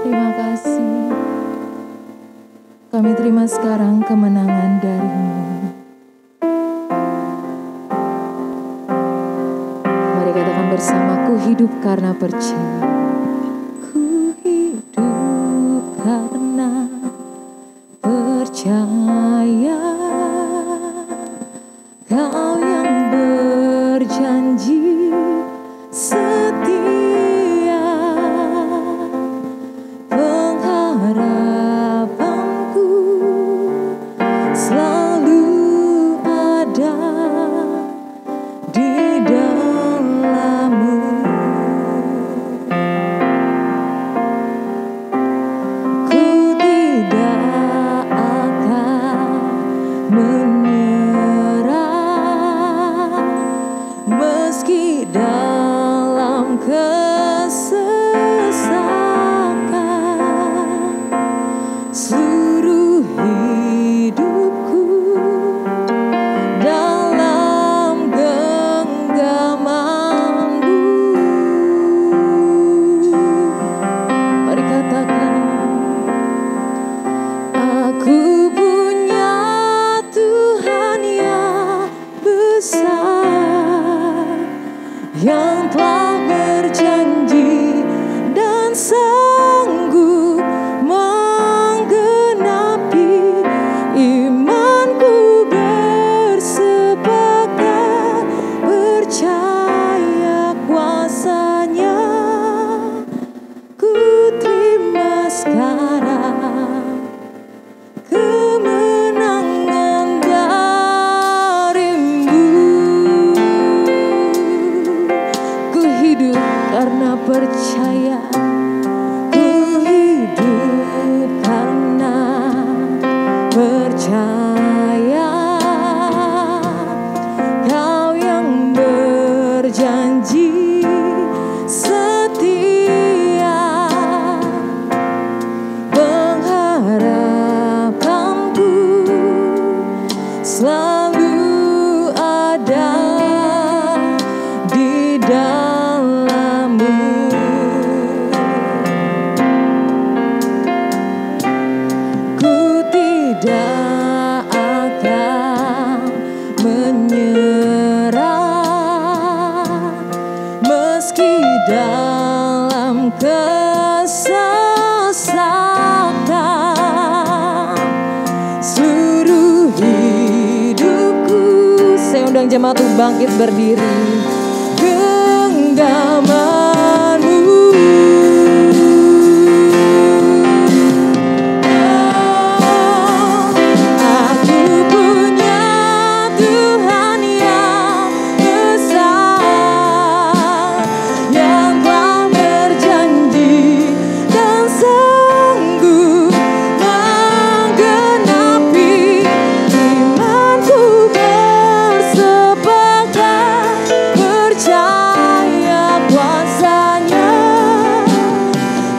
Terima kasih. Kami terima sekarang kemenangan dari-Mu. Mari katakan bersama, ku hidup karena percaya. Ku hidup karena percaya. Kau yang berjanji setia, pengharapanku selalu ada di dalam-Mu. Ku tidak akan menyerah meski dalam kesesakan. Seluruh hidupku dalam genggaman-Mu. Mari katakan, aku punya Tuhan yang besar, yang telah berjanji dan sanggup menggenapi imanku. Bersepakat percaya kuasa-Nya, ku terima sekarang kemenangan dari-Mu. Ku hidup karena percaya. Ku hidup karena percaya. Kau yang berjanji setia, pengharapanku selalu ada di dalam-Mu. Ku tidak akan menyerah meski dalam kesesakan. Seluruh hidupku, saya undang jemaat untuk bangkit berdiri. Genggaman-Mu. Aku punya Tuhan yang besar, yang telah berjanji dan sanggup menggenapi imanku. Bersepakat percaya kuasa-Nya,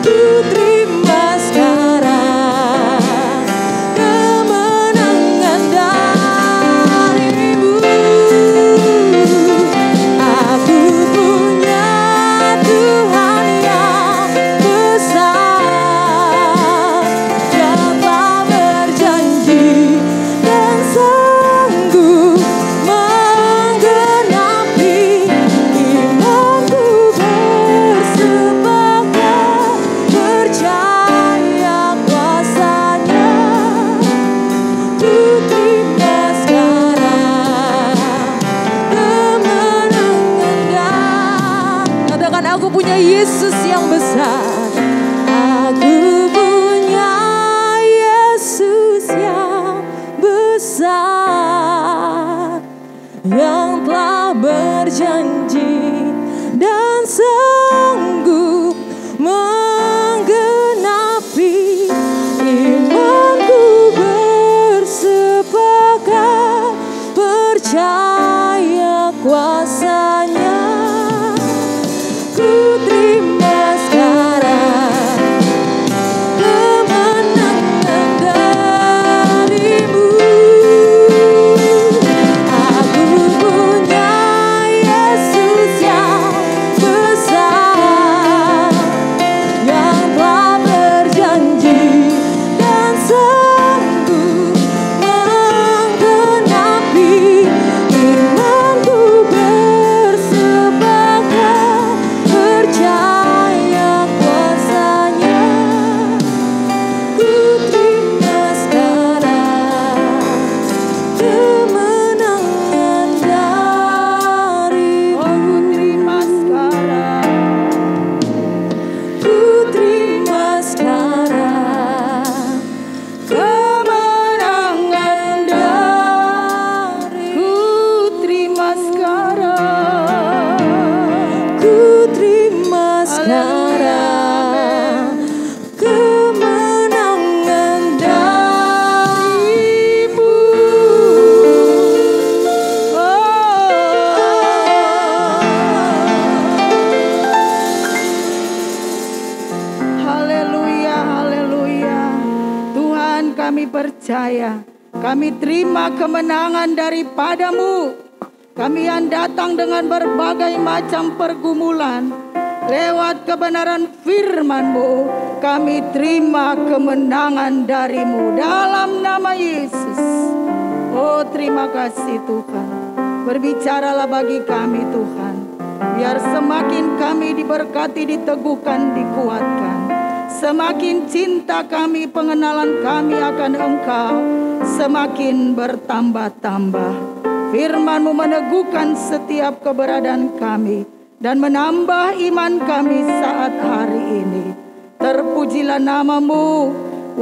ku terima sekarang kemenangan dari-Mu. Aku punya Tuhan yang besar, yang telah berjanji dan sanggup menggenapi imanku. Bersepakat percaya kuasa-Nya, ku terima sekarang kemenangan. Katakan, aku punya Yesus yang besar. Aku punya Yesus yang besar, yang telah berjanji dan sanggup menggenapi imanku. Bersepakat percaya kuasa-Nya, ku terima sekarang kami percaya, kami terima kemenangan daripadamu. Kami yang datang dengan berbagai macam pergumulan, lewat kebenaran firman-Mu, kami terima kemenangan dari-Mu dalam nama Yesus. Oh, terima kasih Tuhan. Berbicaralah bagi kami Tuhan. Biar semakin kami diberkati, diteguhkan, dikuatkan. Semakin cinta kami, pengenalan kami akan Engkau semakin bertambah-tambah. Firman-Mu meneguhkan setiap keberadaan kami dan menambah iman kami saat hari ini. Terpujilah nama-Mu,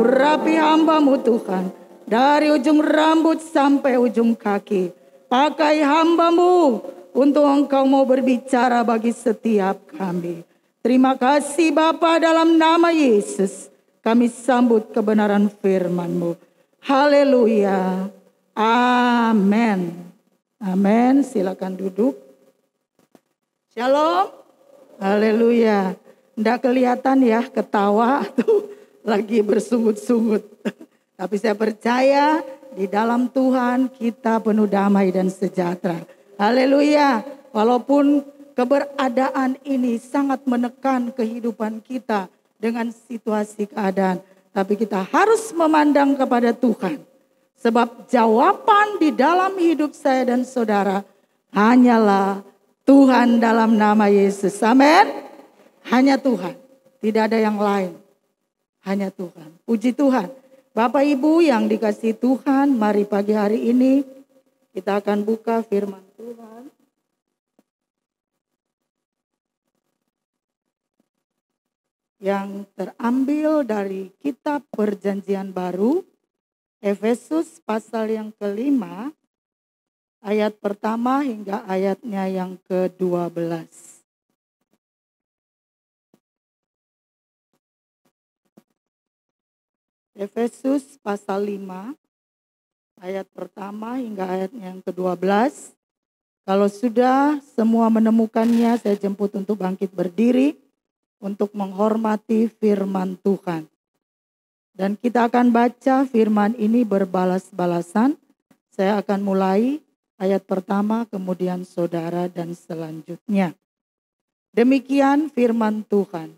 urapi hamba-Mu Tuhan. Dari ujung rambut sampai ujung kaki. Pakai hamba-Mu untuk Engkau mau berbicara bagi setiap kami. Terima kasih Bapa, dalam nama Yesus kami sambut kebenaran firman-Mu. Haleluya. Amin. Amin. Silakan duduk. Shalom. Haleluya. Nggak kelihatan ya ketawa atau lagi bersungut-sungut. Tapi saya percaya di dalam Tuhan kita penuh damai dan sejahtera. Haleluya. Walaupun keberadaan ini sangat menekan kehidupan kita dengan situasi keadaan. Tapi kita harus memandang kepada Tuhan. Sebab jawaban di dalam hidup saya dan saudara hanyalah Tuhan dalam nama Yesus. Amin. Hanya Tuhan. Tidak ada yang lain. Hanya Tuhan. Puji Tuhan. Bapak Ibu yang dikasihi Tuhan, mari pagi hari ini kita akan buka firman Tuhan. Yang terambil dari kitab Perjanjian Baru, Efesus pasal yang ke-5, ayat pertama hingga ayatnya yang ke-12. Efesus pasal 5, ayat pertama hingga ayatnya yang ke-12. Kalau sudah semua menemukannya, saya jemput untuk bangkit berdiri untuk menghormati firman Tuhan. Dan kita akan baca firman ini berbalas-balasan. Saya akan mulai ayat pertama, kemudian saudara dan selanjutnya. Demikian firman Tuhan.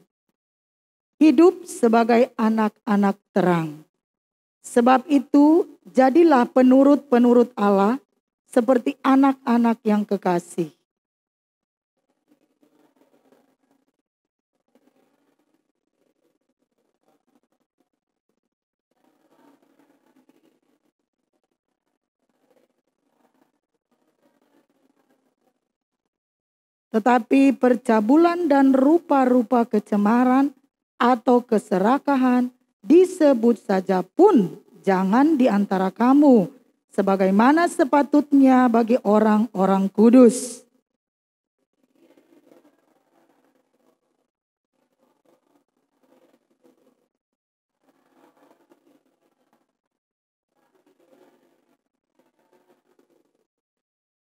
Hidup sebagai anak-anak terang. Sebab itu jadilah penurut-penurut Allah seperti anak-anak yang kekasih. Tetapi percabulan dan rupa-rupa kecemaran atau keserakahan disebut saja pun jangan di antara kamu, sebagaimana sepatutnya bagi orang-orang kudus.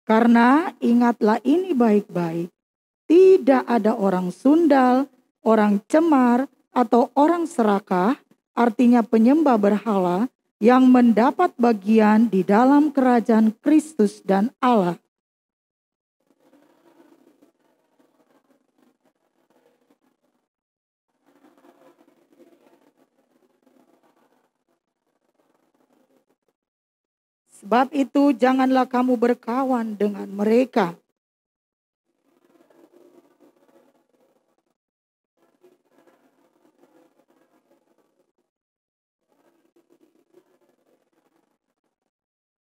Karena ingatlah ini baik-baik. Tidak ada orang sundal, orang cemar, atau orang serakah, artinya penyembah berhala, yang mendapat bagian di dalam kerajaan Kristus dan Allah. Sebab itu janganlah kamu berkawan dengan mereka.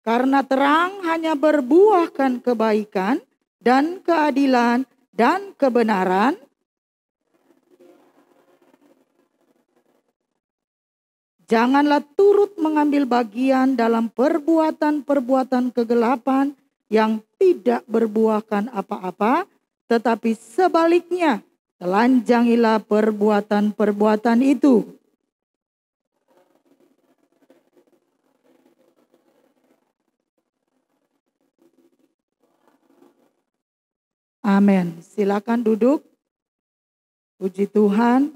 Karena terang hanya berbuahkan kebaikan dan keadilan dan kebenaran. Janganlah turut mengambil bagian dalam perbuatan-perbuatan kegelapan yang tidak berbuahkan apa-apa, tetapi sebaliknya telanjangilah perbuatan-perbuatan itu. Amin. Silakan duduk. Puji Tuhan.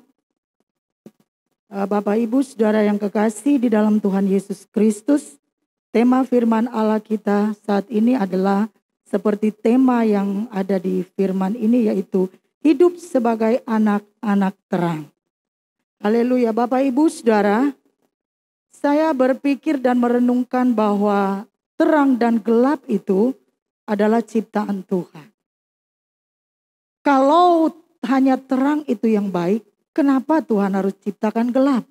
Bapak Ibu Saudara yang kekasih di dalam Tuhan Yesus Kristus, tema firman Allah kita saat ini adalah seperti tema yang ada di firman ini, yaitu hidup sebagai anak-anak terang. Haleluya. Bapak Ibu Saudara, saya berpikir dan merenungkan bahwa terang dan gelap itu adalah ciptaan Tuhan. Kalau hanya terang itu yang baik, kenapa Tuhan harus ciptakan gelap?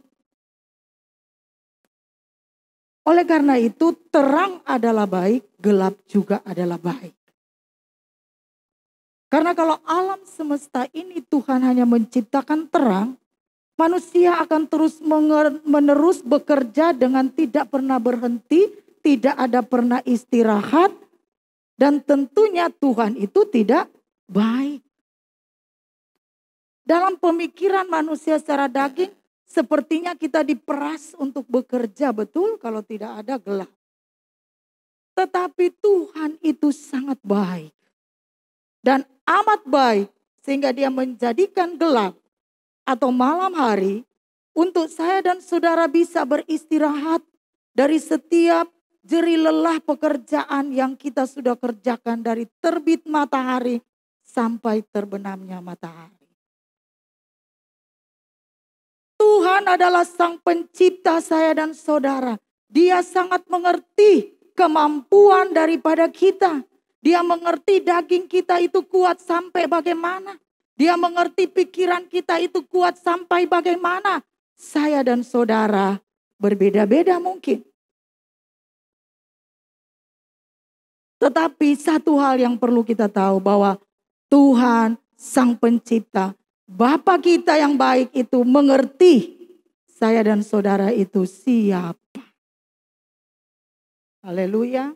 Oleh karena itu, terang adalah baik, gelap juga adalah baik. Karena kalau alam semesta ini Tuhan hanya menciptakan terang, manusia akan terus menerus bekerja dengan tidak pernah berhenti, tidak ada pernah istirahat, dan tentunya Tuhan itu tidak baik. Dalam pemikiran manusia secara daging, sepertinya kita diperas untuk bekerja, betul, kalau tidak ada gelap. Tetapi Tuhan itu sangat baik dan amat baik, sehingga Dia menjadikan gelap atau malam hari untuk saya dan saudara bisa beristirahat dari setiap jerih lelah pekerjaan yang kita sudah kerjakan dari terbit matahari sampai terbenamnya matahari. Tuhan adalah Sang Pencipta saya dan saudara. Dia sangat mengerti kemampuan daripada kita. Dia mengerti daging kita itu kuat sampai bagaimana. Dia mengerti pikiran kita itu kuat sampai bagaimana. Saya dan saudara berbeda-beda mungkin. Tetapi satu hal yang perlu kita tahu, bahwa Tuhan Sang Pencipta, Bapa kita yang baik itu mengerti saya dan saudara itu siapa. Haleluya.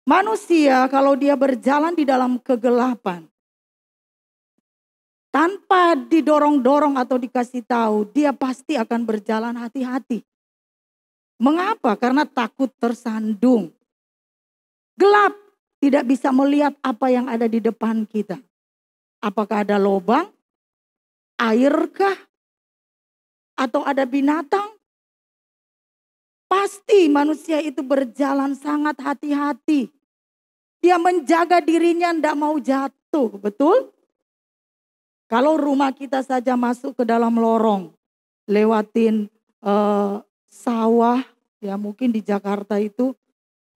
Manusia kalau dia berjalan di dalam kegelapan, tanpa didorong-dorong atau dikasih tahu, dia pasti akan berjalan hati-hati. Mengapa? Karena takut tersandung. Gelap, tidak bisa melihat apa yang ada di depan kita. Apakah ada lubang, airkah, atau ada binatang? Pasti manusia itu berjalan sangat hati-hati. Dia menjaga dirinya tidak mau jatuh, betul? Kalau rumah kita saja masuk ke dalam lorong, lewatin sawah, ya mungkin di Jakarta itu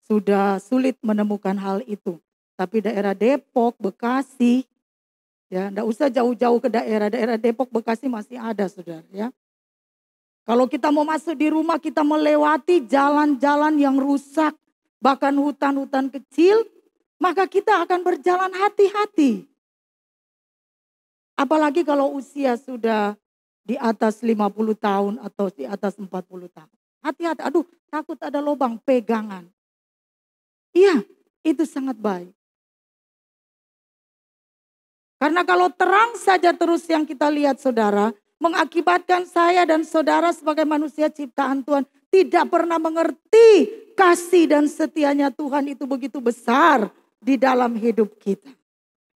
sudah sulit menemukan hal itu. Tapi daerah Depok, Bekasi, ya, enggak usah jauh-jauh ke daerah Depok, Bekasi masih ada, saudara. Ya, kalau kita mau masuk di rumah, kita melewati jalan-jalan yang rusak, bahkan hutan-hutan kecil, maka kita akan berjalan hati-hati. Apalagi kalau usia sudah di atas 50 tahun atau di atas 40 tahun. Hati-hati, aduh takut ada lubang, pegangan. Iya, itu sangat baik. Karena kalau terang saja terus yang kita lihat, saudara, mengakibatkan saya dan saudara sebagai manusia ciptaan Tuhan tidak pernah mengerti kasih dan setianya Tuhan itu begitu besar di dalam hidup kita.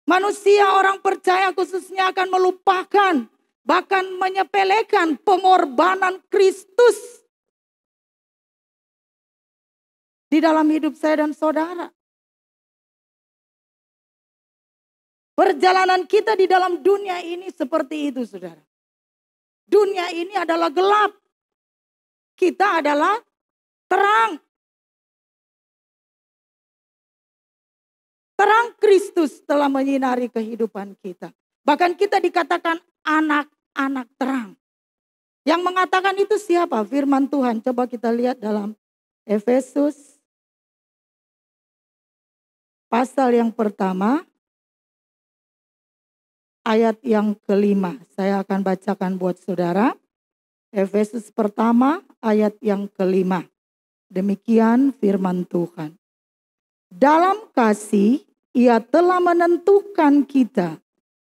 Manusia, orang percaya khususnya, akan melupakan, bahkan menyepelekan pengorbanan Kristus di dalam hidup saya dan saudara. Perjalanan kita di dalam dunia ini seperti itu, saudara. Dunia ini adalah gelap. Kita adalah terang. Terang Kristus telah menyinari kehidupan kita. Bahkan kita dikatakan anak-anak terang. Yang mengatakan itu siapa? Firman Tuhan. Coba kita lihat dalam Efesus pasal yang pertama, ayat yang kelima. Saya akan bacakan buat saudara. Efesus pertama ayat yang kelima. Demikian firman Tuhan. Dalam kasih Ia telah menentukan kita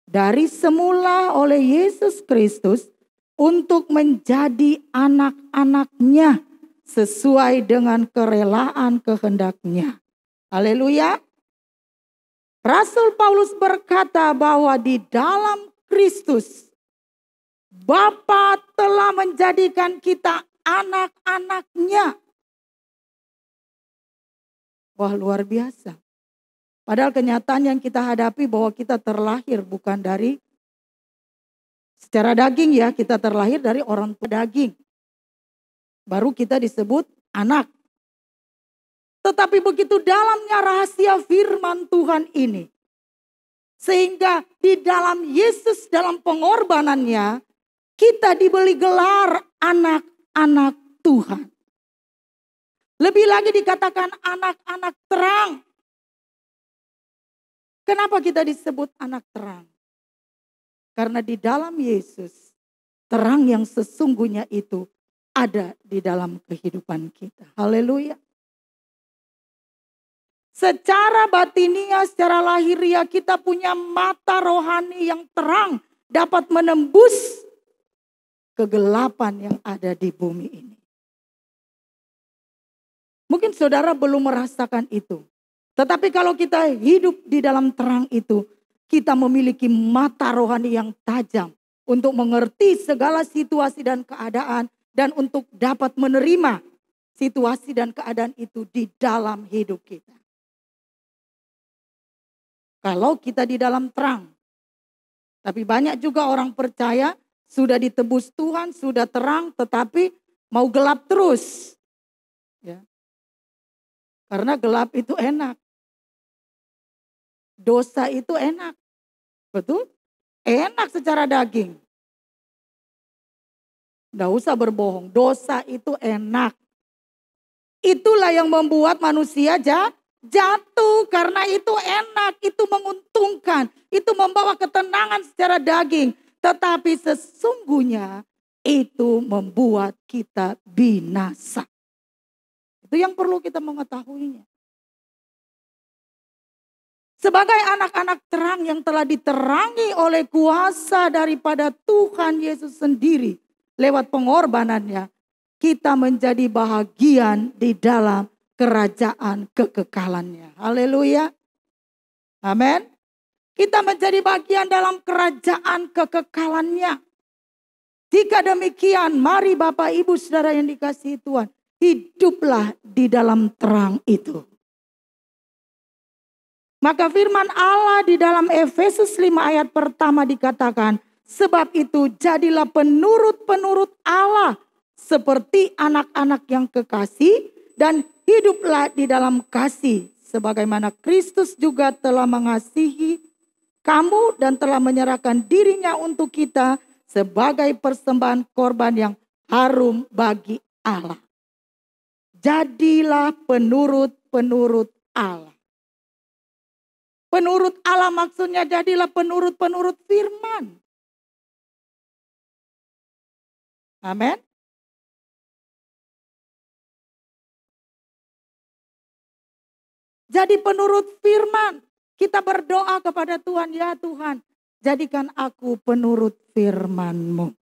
dari semula oleh Yesus Kristus untuk menjadi anak-anak-Nya sesuai dengan kerelaan kehendak-Nya. Haleluya. Rasul Paulus berkata bahwa di dalam Kristus Bapa telah menjadikan kita anak-anaknya. Wah, luar biasa. Padahal kenyataan yang kita hadapi bahwa kita terlahir bukan dari secara daging ya, kita terlahir dari orang tua daging. Baru kita disebut anak. Tetapi begitu dalamnya rahasia firman Tuhan ini. Sehingga di dalam Yesus, dalam pengorbanannya, kita diberi gelar anak-anak Tuhan. Lebih lagi dikatakan anak-anak terang. Kenapa kita disebut anak terang? Karena di dalam Yesus, terang yang sesungguhnya itu ada di dalam kehidupan kita. Haleluya. Secara batiniah, secara lahiriah kita punya mata rohani yang terang. Dapat menembus kegelapan yang ada di bumi ini. Mungkin saudara belum merasakan itu. Tetapi kalau kita hidup di dalam terang itu, kita memiliki mata rohani yang tajam untuk mengerti segala situasi dan keadaan dan untuk dapat menerima situasi dan keadaan itu di dalam hidup kita. Kalau kita di dalam terang. Tapi banyak juga orang percaya sudah ditebus Tuhan, sudah terang tetapi mau gelap terus. Ya. Karena gelap itu enak. Dosa itu enak. Betul? Enak secara daging. Nggak usah berbohong. Dosa itu enak. Itulah yang membuat manusia jatuh. Karena itu enak. Itu menguntungkan. Itu membawa ketenangan secara daging. Tetapi sesungguhnya itu membuat kita binasa. Itu yang perlu kita mengetahuinya. Sebagai anak-anak terang yang telah diterangi oleh kuasa daripada Tuhan Yesus sendiri. Lewat pengorbanannya. Kita menjadi bahagian di dalam kerajaan kekekalannya. Haleluya. Amin. Kita menjadi bagian dalam kerajaan kekekalannya. Jika demikian, mari Bapak Ibu Saudara yang dikasihi Tuhan. Hiduplah di dalam terang itu. Maka firman Allah di dalam Efesus 5 ayat pertama dikatakan, sebab itu jadilah penurut-penurut Allah seperti anak-anak yang kekasih dan hiduplah di dalam kasih sebagaimana Kristus juga telah mengasihi kamu dan telah menyerahkan dirinya untuk kita sebagai persembahan korban yang harum bagi Allah. Jadilah penurut-penurut Allah. Penurut Allah maksudnya jadilah penurut-penurut firman. Amin. Jadi penurut firman. Kita berdoa kepada Tuhan, ya Tuhan, jadikan aku penurut firman-Mu.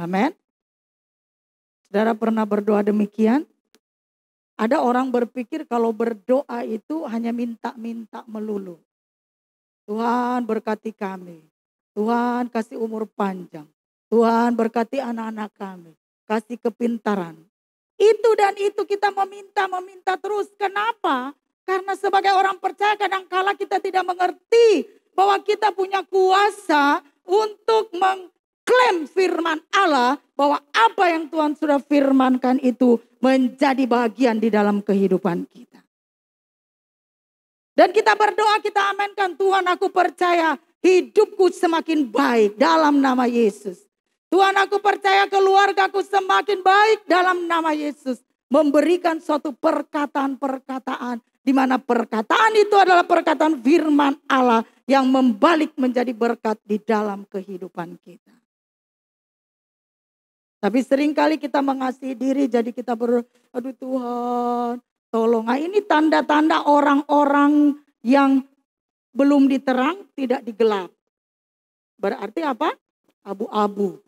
Amin. Saudara pernah berdoa demikian? Ada orang berpikir kalau berdoa itu hanya minta-minta melulu. Tuhan berkati kami. Tuhan kasih umur panjang. Tuhan berkati anak-anak kami. Kasih kepintaran. Itu dan itu kita meminta terus. Kenapa? Karena sebagai orang percaya kadangkala kita tidak mengerti bahwa kita punya kuasa untuk mengklaim firman Allah. Bahwa apa yang Tuhan sudah firmankan itu menjadi bagian di dalam kehidupan kita. Dan kita berdoa, kita amankan, Tuhan aku percaya hidupku semakin baik dalam nama Yesus. Tuhan aku percaya keluargaku semakin baik dalam nama Yesus. Memberikan suatu perkataan-perkataan. Di mana perkataan itu adalah perkataan firman Allah yang membalik menjadi berkat di dalam kehidupan kita. Tapi seringkali kita mengasihi diri jadi kita aduh Tuhan. Tolong, nah ini tanda-tanda orang-orang yang belum diterang tidak digelap. Berarti apa? Abu-abu.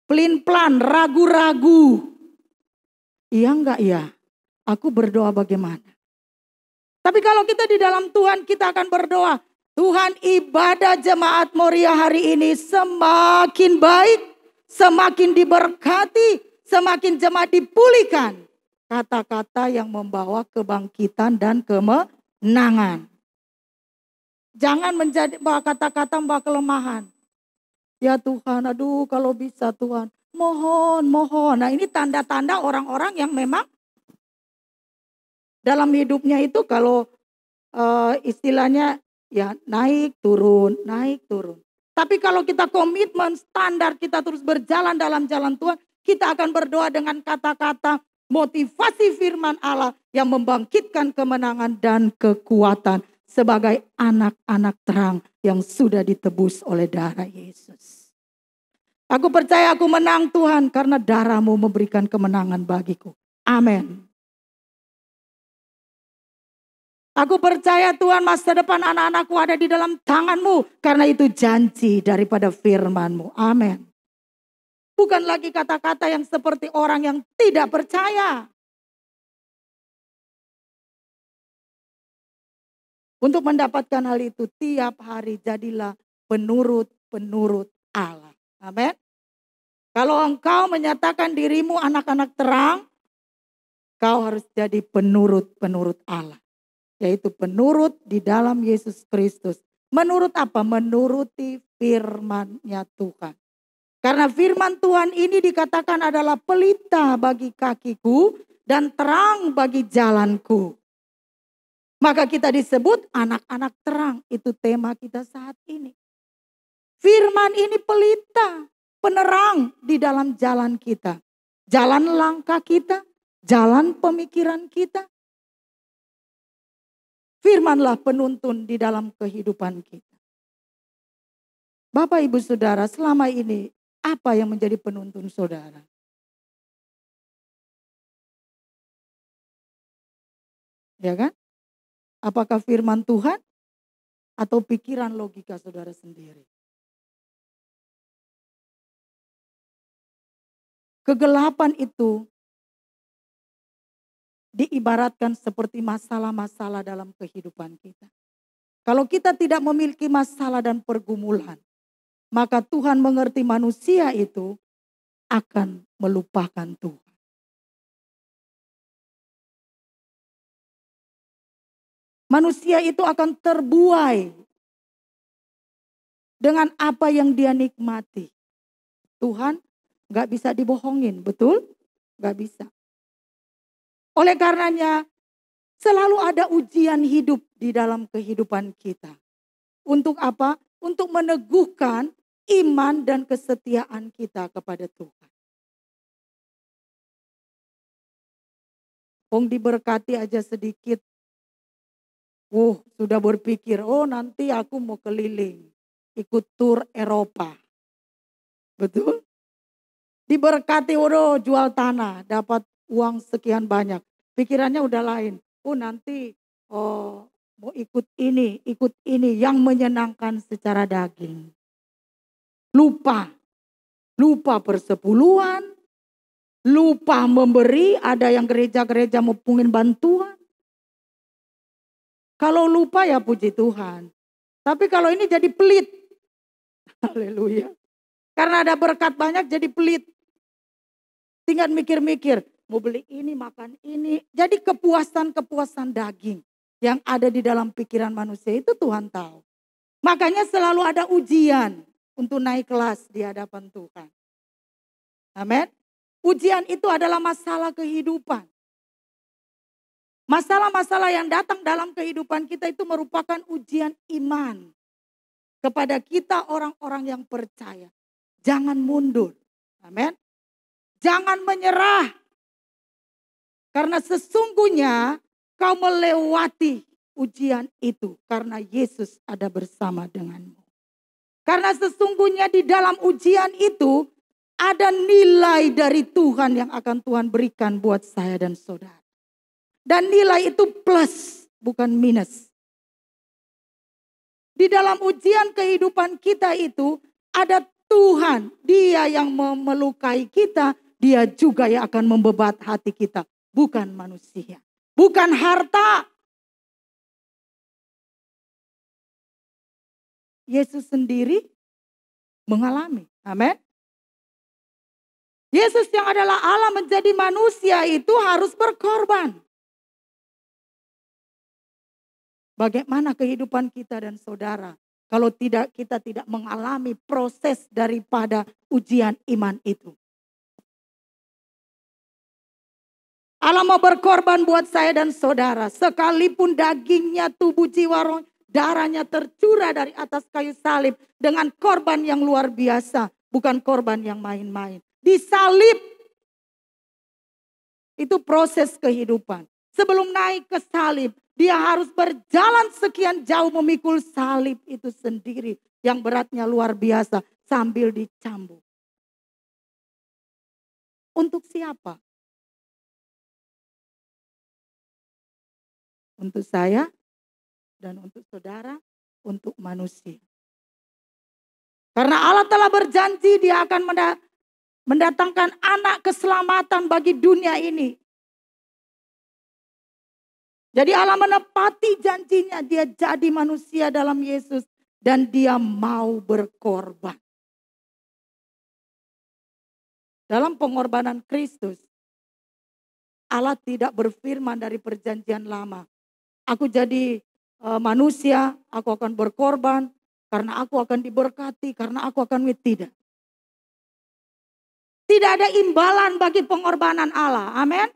Pelin-pelan, ragu-ragu. Iya enggak ya? Aku berdoa bagaimana? Tapi kalau kita di dalam Tuhan kita akan berdoa. Tuhan ibadah jemaat Moria hari ini semakin baik. semakin diberkati, semakin jemaat dipulihkan. Kata-kata yang membawa kebangkitan dan kemenangan. Jangan menjadi kata-kata membawa kelemahan. Ya Tuhan, aduh kalau bisa Tuhan. Mohon. Nah ini tanda-tanda orang-orang yang memang dalam hidupnya itu kalau istilahnya ya naik turun. Tapi kalau kita komitmen standar kita terus berjalan dalam jalan Tuhan, kita akan berdoa dengan kata-kata motivasi firman Allah yang membangkitkan kemenangan dan kekuatan sebagai anak-anak terang yang sudah ditebus oleh darah Yesus. Aku percaya aku menang Tuhan karena darah-Mu memberikan kemenangan bagiku. Amin. Aku percaya Tuhan masa depan anak-anakku ada di dalam tangan-Mu. Karena itu janji daripada firman-Mu. Amin. Bukan lagi kata-kata yang seperti orang yang tidak percaya. Untuk mendapatkan hal itu tiap hari jadilah penurut-penurut Allah. Amin. Kalau engkau menyatakan dirimu anak-anak terang, kau harus jadi penurut-penurut Allah. Yaitu penurut di dalam Yesus Kristus. Menurut apa? Menuruti firman-Nya Tuhan. Karena firman Tuhan ini dikatakan adalah pelita bagi kakiku dan terang bagi jalanku. Maka kita disebut anak-anak terang. Itu tema kita saat ini. Firman ini pelita, penerang di dalam jalan kita. Jalan langkah kita, jalan pemikiran kita. Firmanlah penuntun di dalam kehidupan kita. Bapak, Ibu, Saudara, selama ini apa yang menjadi penuntun saudara? Ya kan? Apakah firman Tuhan atau pikiran logika saudara sendiri? Kegelapan itu diibaratkan seperti masalah-masalah dalam kehidupan kita. Kalau kita tidak memiliki masalah dan pergumulan, maka Tuhan mengerti manusia itu akan melupakan Tuhan. Manusia itu akan terbuai dengan apa yang dia nikmati. Tuhan gak bisa dibohongin, betul? Gak bisa. Oleh karenanya selalu ada ujian hidup di dalam kehidupan kita. Untuk apa? Untuk meneguhkan iman dan kesetiaan kita kepada Tuhan. Diberkati aja sedikit. Sudah berpikir, nanti aku mau keliling. Ikut tur Eropa. Betul? Diberkati, jual tanah. Dapat uang sekian banyak. Pikirannya udah lain. Nanti mau ikut ini yang menyenangkan secara daging. Lupa persepuluhan, lupa memberi, ada yang gereja-gereja mau pungin bantuan. Kalau lupa ya puji Tuhan. Tapi kalau ini jadi pelit. Haleluya. Karena ada berkat banyak jadi pelit. Tinggal mikir-mikir, mau beli ini, makan ini. Jadi kepuasan daging yang ada di dalam pikiran manusia itu Tuhan tahu. Makanya selalu ada ujian untuk naik kelas di hadapan Tuhan. Amin. Ujian itu adalah masalah kehidupan. Masalah-masalah yang datang dalam kehidupan kita itu merupakan ujian iman. Kepada kita orang-orang yang percaya. Jangan mundur. Amin. Jangan menyerah. Karena sesungguhnya kau melewati ujian itu. Karena Yesus ada bersama denganmu. Karena sesungguhnya di dalam ujian itu ada nilai dari Tuhan yang akan Tuhan berikan buat saya dan saudara. Dan nilai itu plus, bukan minus. Di dalam ujian kehidupan kita itu ada Tuhan. Dia yang melukai kita, dia juga yang akan membebat hati kita. Bukan manusia, bukan harta. Yesus sendiri mengalami. Amin. Yesus yang adalah Allah menjadi manusia itu harus berkorban. Bagaimana kehidupan kita dan saudara kalau kita tidak mengalami proses daripada ujian iman itu. Allah mau berkorban buat saya dan saudara. Sekalipun dagingnya, tubuh, jiwa, roh, darahnya tercurah dari atas kayu salib. Dengan korban yang luar biasa. Bukan korban yang main-main. Disalib. Itu proses kehidupan. Sebelum naik ke salib. Dia harus berjalan sekian jauh memikul salib itu sendiri. Yang beratnya luar biasa. Sambil dicambuk. Untuk siapa? Untuk saya dan untuk saudara, untuk manusia. Karena Allah telah berjanji dia akan mendatangkan anak keselamatan bagi dunia ini. Jadi Allah menepati janjinya, dia jadi manusia dalam Yesus dan dia mau berkorban. Dalam pengorbanan Kristus, Allah tidak berfirman dari perjanjian lama. Aku jadi manusia, aku akan berkorban, karena aku akan diberkati, karena aku akan tidak. Tidak ada imbalan bagi pengorbanan Allah, amin.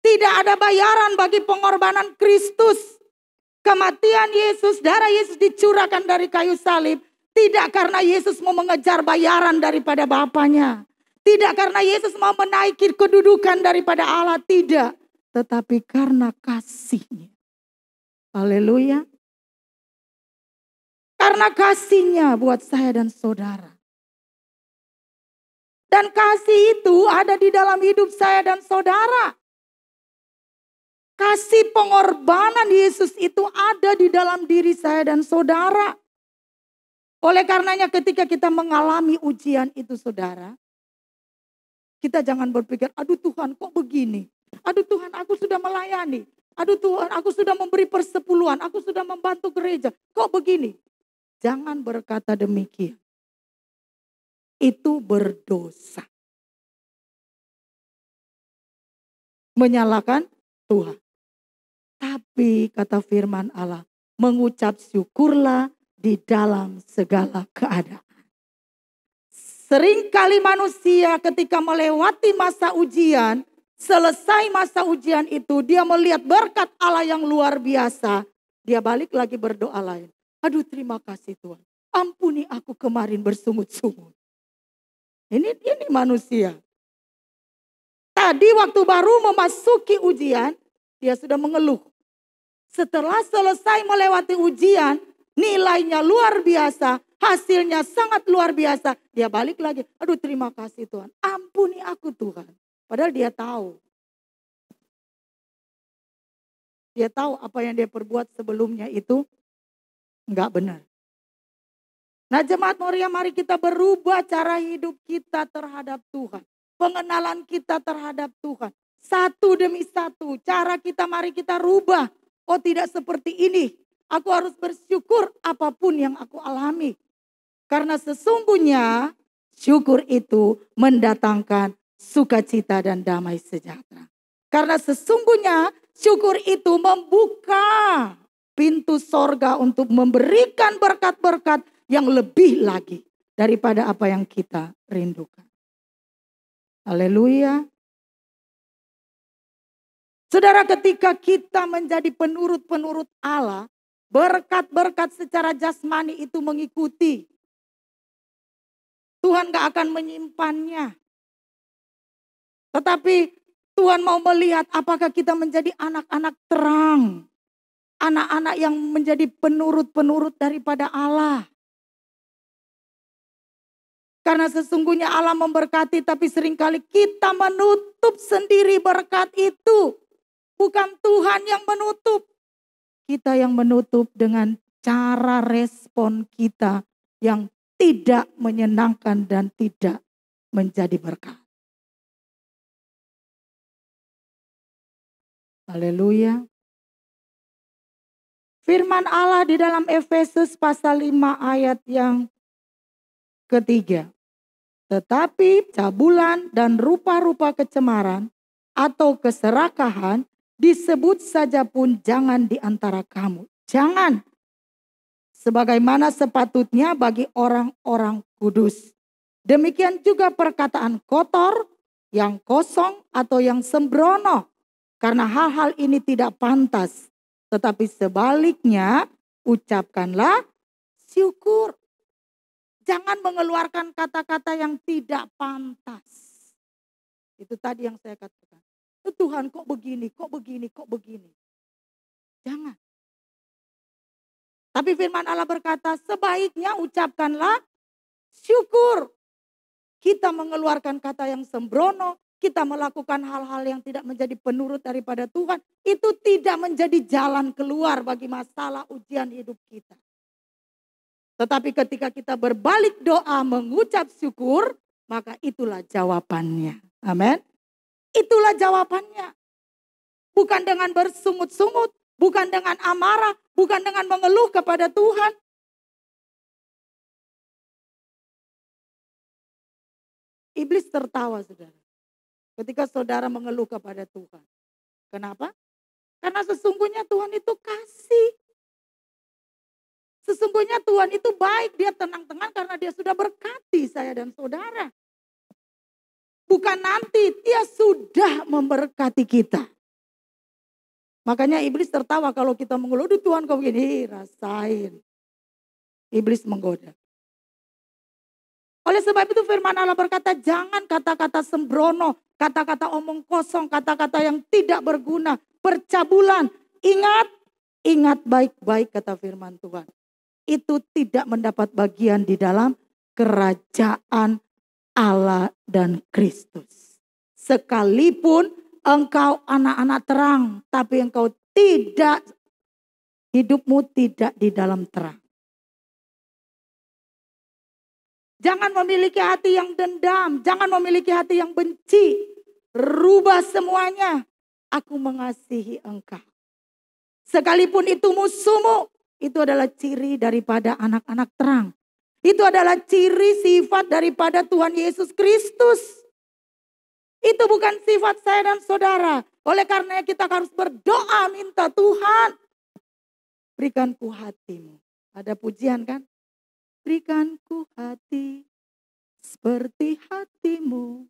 Tidak ada bayaran bagi pengorbanan Kristus. Kematian Yesus, darah Yesus dicurahkan dari kayu salib. Tidak karena Yesus mau mengejar bayaran daripada Bapaknya. Tidak karena Yesus mau menaiki kedudukan daripada Allah, tidak. Tetapi karena kasih-Nya. Haleluya. Karena kasih-Nya buat saya dan saudara. Dan kasih itu ada di dalam hidup saya dan saudara. Kasih pengorbanan Yesus itu ada di dalam diri saya dan saudara. Oleh karenanya ketika kita mengalami ujian itu saudara. Kita jangan berpikir, aduh Tuhan kok begini. Aduh Tuhan aku sudah melayani. Aduh Tuhan, aku sudah memberi persepuluhan, aku sudah membantu gereja. Kok begini? Jangan berkata demikian. Itu berdosa. Menyalahkan Tuhan. Tapi kata firman Allah, mengucap syukurlah di dalam segala keadaan. Seringkali manusia ketika melewati masa ujian, selesai masa ujian itu, dia melihat berkat Allah yang luar biasa. Dia balik lagi berdoa lain. Aduh terima kasih Tuhan. Ampuni aku kemarin bersungut-sungut. Ini manusia. Tadi waktu baru memasuki ujian, dia sudah mengeluh. Setelah selesai melewati ujian, nilainya luar biasa, hasilnya sangat luar biasa. Dia balik lagi, aduh terima kasih Tuhan. Ampuni aku Tuhan. Padahal dia tahu. Dia tahu apa yang dia perbuat sebelumnya itu enggak benar. Nah jemaat Moria, mari kita berubah cara hidup kita terhadap Tuhan. Pengenalan kita terhadap Tuhan. Satu demi satu, cara kita mari kita rubah. Oh tidak seperti ini. Aku harus bersyukur apapun yang aku alami. Karena sesungguhnya syukur itu mendatangkan sukacita dan damai sejahtera. Karena sesungguhnya syukur itu membuka pintu sorga untuk memberikan berkat-berkat yang lebih lagi daripada apa yang kita rindukan. Haleluya. Saudara, ketika kita menjadi penurut-penurut Allah, berkat-berkat secara jasmani itu mengikuti. Tuhan gak akan menyimpannya. Tetapi Tuhan mau melihat apakah kita menjadi anak-anak terang. Anak-anak yang menjadi penurut-penurut daripada Allah. Karena sesungguhnya Allah memberkati, tapi seringkali kita menutup sendiri berkat itu. Bukan Tuhan yang menutup. Kita yang menutup dengan cara respon kita yang tidak menyenangkan dan tidak menjadi berkat. Haleluya. Firman Allah di dalam Efesus pasal 5 ayat yang ketiga. Tetapi cabulan dan rupa-rupa kecemaran atau keserakahan disebut saja pun jangan di antara kamu. Jangan. Sebagaimana sepatutnya bagi orang-orang kudus. Demikian juga perkataan kotor, yang kosong atau yang sembrono. Karena hal-hal ini tidak pantas. Tetapi sebaliknya ucapkanlah syukur. Jangan mengeluarkan kata-kata yang tidak pantas. Itu tadi yang saya katakan. Tuhan kok begini, kok begini, kok begini. Jangan. Tapi firman Allah berkata, sebaiknya ucapkanlah syukur. Kita mengeluarkan kata yang sembrono, kita melakukan hal-hal yang tidak menjadi penurut daripada Tuhan, itu tidak menjadi jalan keluar bagi masalah ujian hidup kita. Tetapi ketika kita berbalik doa mengucap syukur, maka itulah jawabannya. Amin. Itulah jawabannya. Bukan dengan bersungut-sungut, bukan dengan amarah, bukan dengan mengeluh kepada Tuhan. Iblis tertawa, saudara. Ketika saudara mengeluh kepada Tuhan. Kenapa? Karena sesungguhnya Tuhan itu kasih. Sesungguhnya Tuhan itu baik. Dia tenang-tenang karena dia sudah berkati saya dan saudara. Bukan nanti, dia sudah memberkati kita. Makanya iblis tertawa kalau kita mengeluh, Tuhan kau begini, rasain. Iblis menggoda. Oleh sebab itu firman Allah berkata, jangan kata-kata sembrono, kata-kata omong kosong, kata-kata yang tidak berguna, percabulan. Ingat baik-baik kata firman Tuhan. Itu tidak mendapat bagian di dalam kerajaan Allah dan Kristus. Sekalipun engkau anak-anak terang, tapi engkau tidak, hidupmu tidak di dalam terang. Jangan memiliki hati yang dendam, jangan memiliki hati yang benci. Rubah semuanya. Aku mengasihi engkau. Sekalipun itu musuhmu, itu adalah ciri daripada anak-anak terang. Itu adalah ciri sifat daripada Tuhan Yesus Kristus. Itu bukan sifat saya dan saudara. Oleh karena kita harus berdoa minta Tuhan, berikanku hatimu. Ada pujian kan? Berikanku hati seperti hatimu.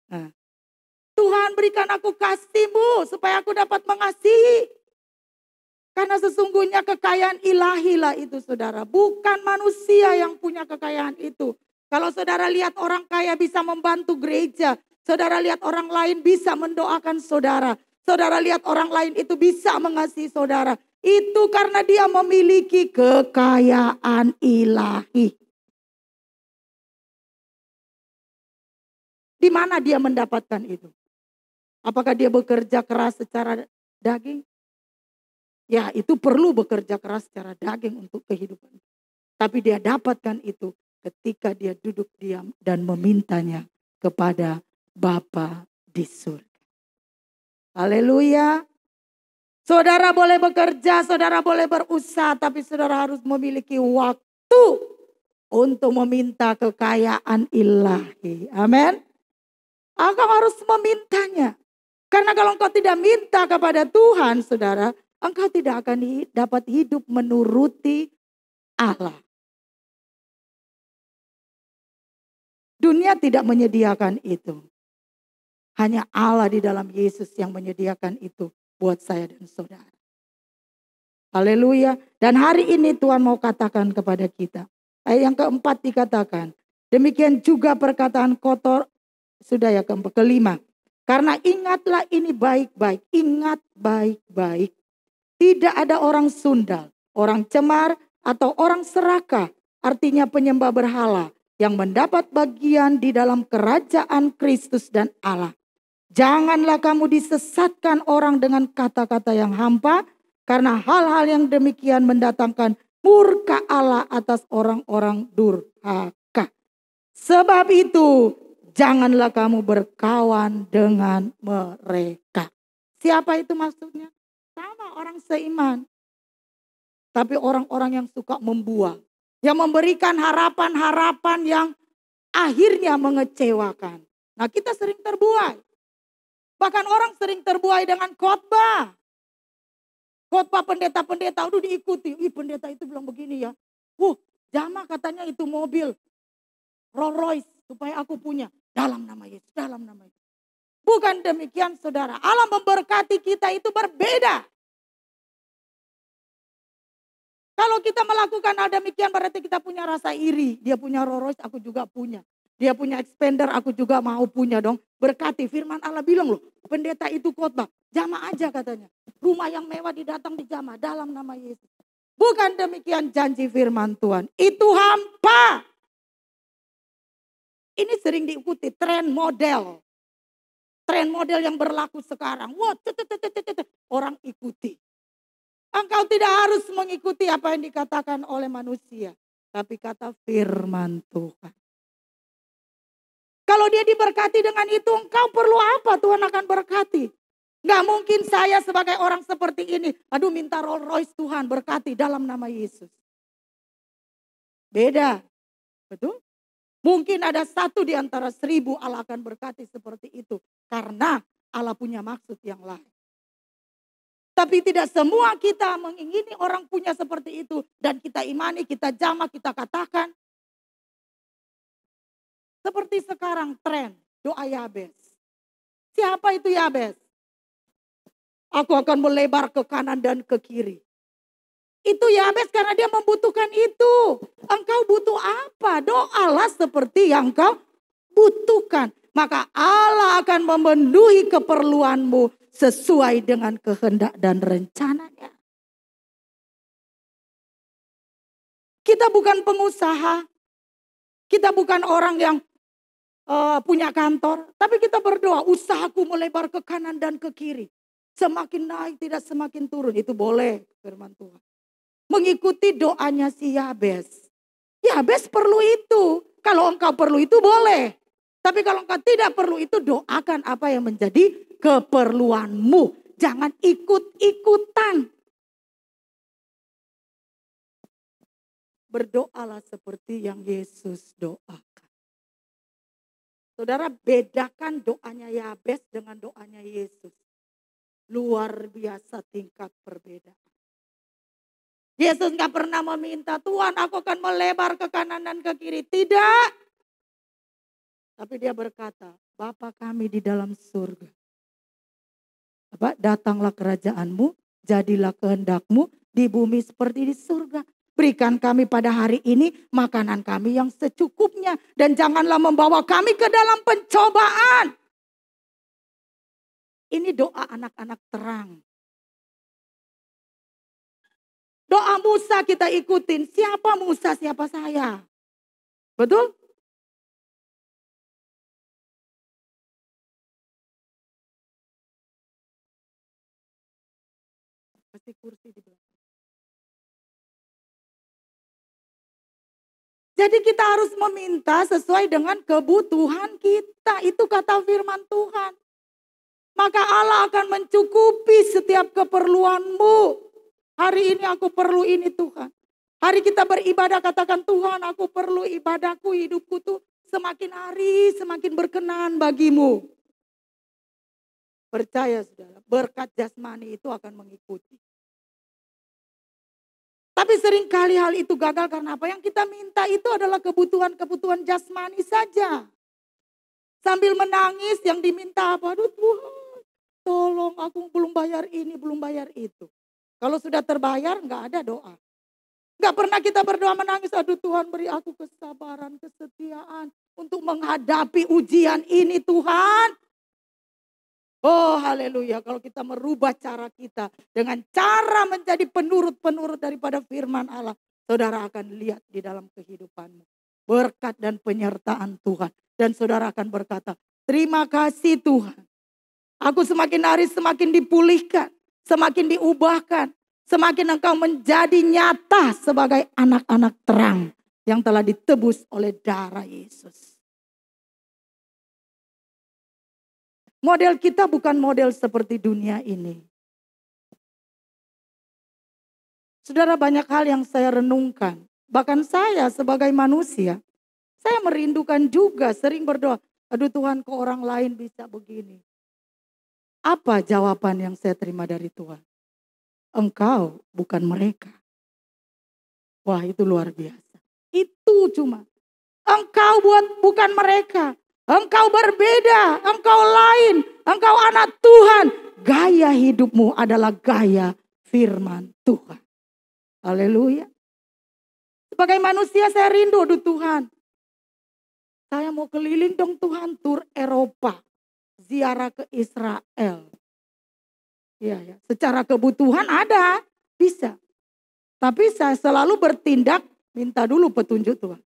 Nah, Tuhan berikan aku kasih-Mu supaya aku dapat mengasihi. Karena sesungguhnya kekayaan ilahi lah itu saudara. Bukan manusia yang punya kekayaan itu. Kalau saudara lihat orang kaya bisa membantu gereja. Saudara lihat orang lain bisa mendoakan saudara. Saudara lihat orang lain itu bisa mengasihi saudara. Itu karena dia memiliki kekayaan ilahi. Di mana dia mendapatkan itu? Apakah dia bekerja keras secara daging? Ya, itu perlu bekerja keras secara daging untuk kehidupan. Tapi dia dapatkan itu ketika dia duduk diam dan memintanya kepada Bapa di surga. Haleluya. Saudara boleh bekerja, saudara boleh berusaha, tapi saudara harus memiliki waktu untuk meminta kekayaan ilahi. Amin. Engkau harus memintanya. Karena kalau engkau tidak minta kepada Tuhan, saudara, engkau tidak akan dapat hidup menuruti Allah. Dunia tidak menyediakan itu. Hanya Allah di dalam Yesus yang menyediakan itu buat saya dan saudara. Haleluya. Dan hari ini Tuhan mau katakan kepada kita. Ayat yang keempat dikatakan. Demikian juga perkataan kotor. Sudah ya kelima. Karena ingatlah ini baik-baik. Ingat baik-baik. Tidak ada orang sundal, orang cemar, atau orang serakah. Artinya penyembah berhala. Yang mendapat bagian di dalam kerajaan Kristus dan Allah. Janganlah kamu disesatkan orang dengan kata-kata yang hampa. Karena hal-hal yang demikian mendatangkan murka Allah atas orang-orang durhaka. Sebab itu janganlah kamu berkawan dengan mereka. Siapa itu maksudnya? Sama orang seiman. Tapi orang-orang yang suka membual. Yang memberikan harapan-harapan yang akhirnya mengecewakan. Nah, kita sering terbuai. Bahkan orang sering terbuai dengan khotbah. Khotbah pendeta-pendeta udah diikuti. Ih, pendeta itu bilang begini ya. Jamaah katanya itu mobil Rolls Royce supaya aku punya. Dalam nama Yesus, dalam nama Yesus. Bukan demikian saudara. Allah memberkati kita itu berbeda. Kalau kita melakukan hal demikian berarti kita punya rasa iri. Dia punya Rolls Royce, aku juga punya. Dia punya expander, aku juga mau punya dong. Berkati, firman Allah bilang loh, pendeta itu khotbah. Jamaah aja katanya. Rumah yang mewah didatang di jamaah dalam nama Yesus. Bukan demikian janji firman Tuhan. Itu hampa. Ini sering diikuti tren model. Tren model yang berlaku sekarang. Wah, orang ikuti. Engkau tidak harus mengikuti apa yang dikatakan oleh manusia. Tapi kata firman Tuhan. Kalau dia diberkati dengan itu, engkau perlu apa? Tuhan akan berkati. Gak mungkin saya sebagai orang seperti ini. Aduh, minta Rolls Royce, Tuhan berkati dalam nama Yesus. Beda. Betul? Mungkin ada 1 di antara 1000 Allah akan berkati seperti itu. Karena Allah punya maksud yang lain. Tapi tidak semua kita mengingini orang punya seperti itu. Dan kita imani, kita jamah, kita katakan. Seperti sekarang tren doa Yabes. Siapa itu Yabes? Aku akan melebar ke kanan dan ke kiri. Itu Yabes karena dia membutuhkan itu. Engkau butuh apa? Doalah seperti yang kau butuhkan. Maka Allah akan memenuhi keperluanmu sesuai dengan kehendak dan rencananya. Kita bukan pengusaha. Kita bukan orang yang punya kantor. Tapi kita berdoa, usahaku melebar ke kanan dan ke kiri. Semakin naik tidak semakin turun. Itu boleh firman Tuhan. Mengikuti doanya si Yabes. Yabes perlu itu. Kalau engkau perlu itu boleh. Tapi kalau engkau tidak perlu itu, doakan apa yang menjadi keperluanmu. Jangan ikut-ikutan. Berdoalah seperti yang Yesus doakan. Saudara, bedakan doanya Yabes dengan doanya Yesus. Luar biasa tingkat perbedaan. Yesus gak pernah meminta, Tuhan aku akan melebar ke kanan dan ke kiri. Tidak. Tapi dia berkata, Bapa kami di dalam surga. Datanglah kerajaanmu, jadilah kehendakmu di bumi seperti di surga. Berikan kami pada hari ini makanan kami yang secukupnya. Dan janganlah membawa kami ke dalam pencobaan. Ini doa anak-anak terang. Doa Musa kita ikutin. Siapa Musa, siapa saya? Betul? Kasih kursi di belakang. Jadi kita harus meminta sesuai dengan kebutuhan kita. Itu kata firman Tuhan. Maka Allah akan mencukupi setiap keperluanmu. Hari ini aku perlu ini Tuhan. Hari kita beribadah katakan Tuhan aku perlu ibadahku, hidupku tuh semakin hari semakin berkenan bagimu. Percaya saudara, berkat jasmani itu akan mengikuti. Tapi seringkali hal itu gagal karena apa? Yang kita minta itu adalah kebutuhan-kebutuhan jasmani saja. Sambil menangis yang diminta apa? Aduh Tuhan, tolong aku belum bayar ini, belum bayar itu. Kalau sudah terbayar nggak ada doa. Nggak pernah kita berdoa menangis, aduh Tuhan beri aku kesabaran, kesetiaan untuk menghadapi ujian ini Tuhan. Oh haleluya, kalau kita merubah cara kita dengan cara menjadi penurut-penurut daripada firman Allah. Saudara akan lihat di dalam kehidupanmu. Berkat dan penyertaan Tuhan. Dan saudara akan berkata, terima kasih Tuhan. Aku semakin hari semakin dipulihkan, semakin diubahkan. Semakin engkau menjadi nyata sebagai anak-anak terang yang telah ditebus oleh darah Yesus. Model kita bukan model seperti dunia ini. Saudara, banyak hal yang saya renungkan. Bahkan saya sebagai manusia, Saya merindukan juga, sering berdoa. Aduh Tuhan, kok orang lain bisa begini. Apa jawaban yang saya terima dari Tuhan? Engkau bukan mereka. Wah, itu luar biasa. Itu cuma. Engkau bukan mereka. Engkau berbeda, engkau lain, engkau anak Tuhan. Gaya hidupmu adalah gaya firman Tuhan. Haleluya. Sebagai manusia saya rindu, aduh Tuhan. Saya mau keliling dong Tuhan, tur Eropa. Ziarah ke Israel. Iya ya, secara kebutuhan ada, bisa. Tapi saya selalu bertindak, minta dulu petunjuk Tuhan.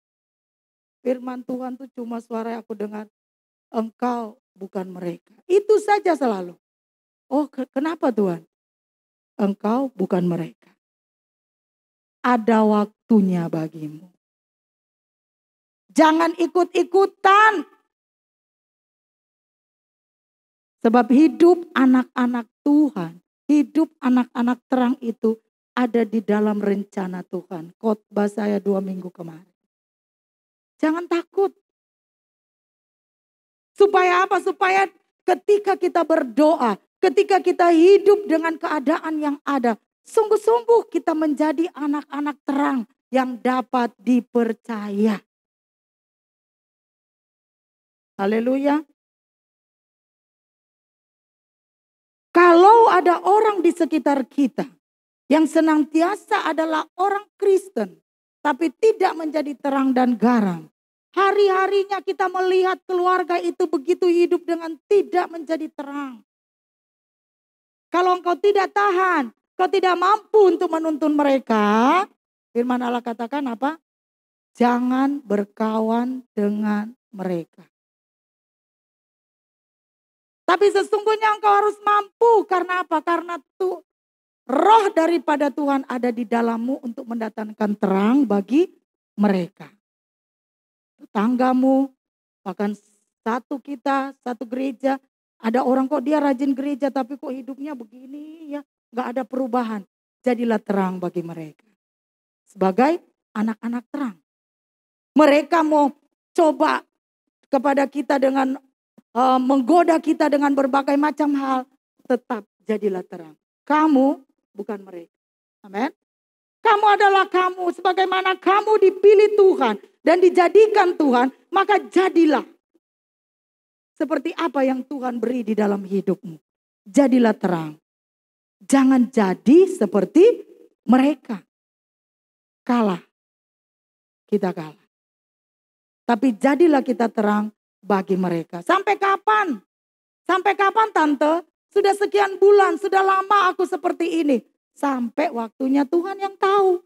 Firman Tuhan tuh cuma suara yang aku dengar. Engkau bukan mereka. Itu saja selalu. Oh kenapa Tuhan? Engkau bukan mereka. Ada waktunya bagimu. Jangan ikut-ikutan. Sebab hidup anak-anak Tuhan, hidup anak-anak terang itu ada di dalam rencana Tuhan. Khotbah saya 2 minggu kemarin. Jangan takut. Supaya apa? Supaya ketika kita berdoa, ketika kita hidup dengan keadaan yang ada, sungguh-sungguh kita menjadi anak-anak terang yang dapat dipercaya. Haleluya. Kalau ada orang di sekitar kita yang senantiasa adalah orang Kristen, tapi tidak menjadi terang dan garam. Hari-harinya kita melihat keluarga itu begitu hidup dengan tidak menjadi terang. Kalau engkau tidak tahan, kau tidak mampu untuk menuntun mereka, firman Allah katakan apa? Jangan berkawan dengan mereka. Tapi sesungguhnya engkau harus mampu. Karena apa? Karena roh daripada Tuhan ada di dalammu untuk mendatangkan terang bagi mereka. Tetanggamu, bahkan satu gereja. Ada orang kok dia rajin gereja tapi kok hidupnya begini ya. Gak ada perubahan. Jadilah terang bagi mereka. Sebagai anak-anak terang. Mereka mau coba kepada kita dengan menggoda kita dengan berbagai macam hal. Tetap jadilah terang. Kamu bukan mereka. Amin. Kamu adalah kamu. Sebagaimana kamu dipilih Tuhan dan dijadikan Tuhan, maka jadilah seperti apa yang Tuhan beri di dalam hidupmu. Jadilah terang. Jangan jadi seperti mereka. Kalah. Kita kalah. Tapi jadilah kita terang bagi mereka. Sampai kapan? Sampai kapan tante? Sudah sekian bulan, sudah lama aku seperti ini. Sampai waktunya Tuhan yang tahu.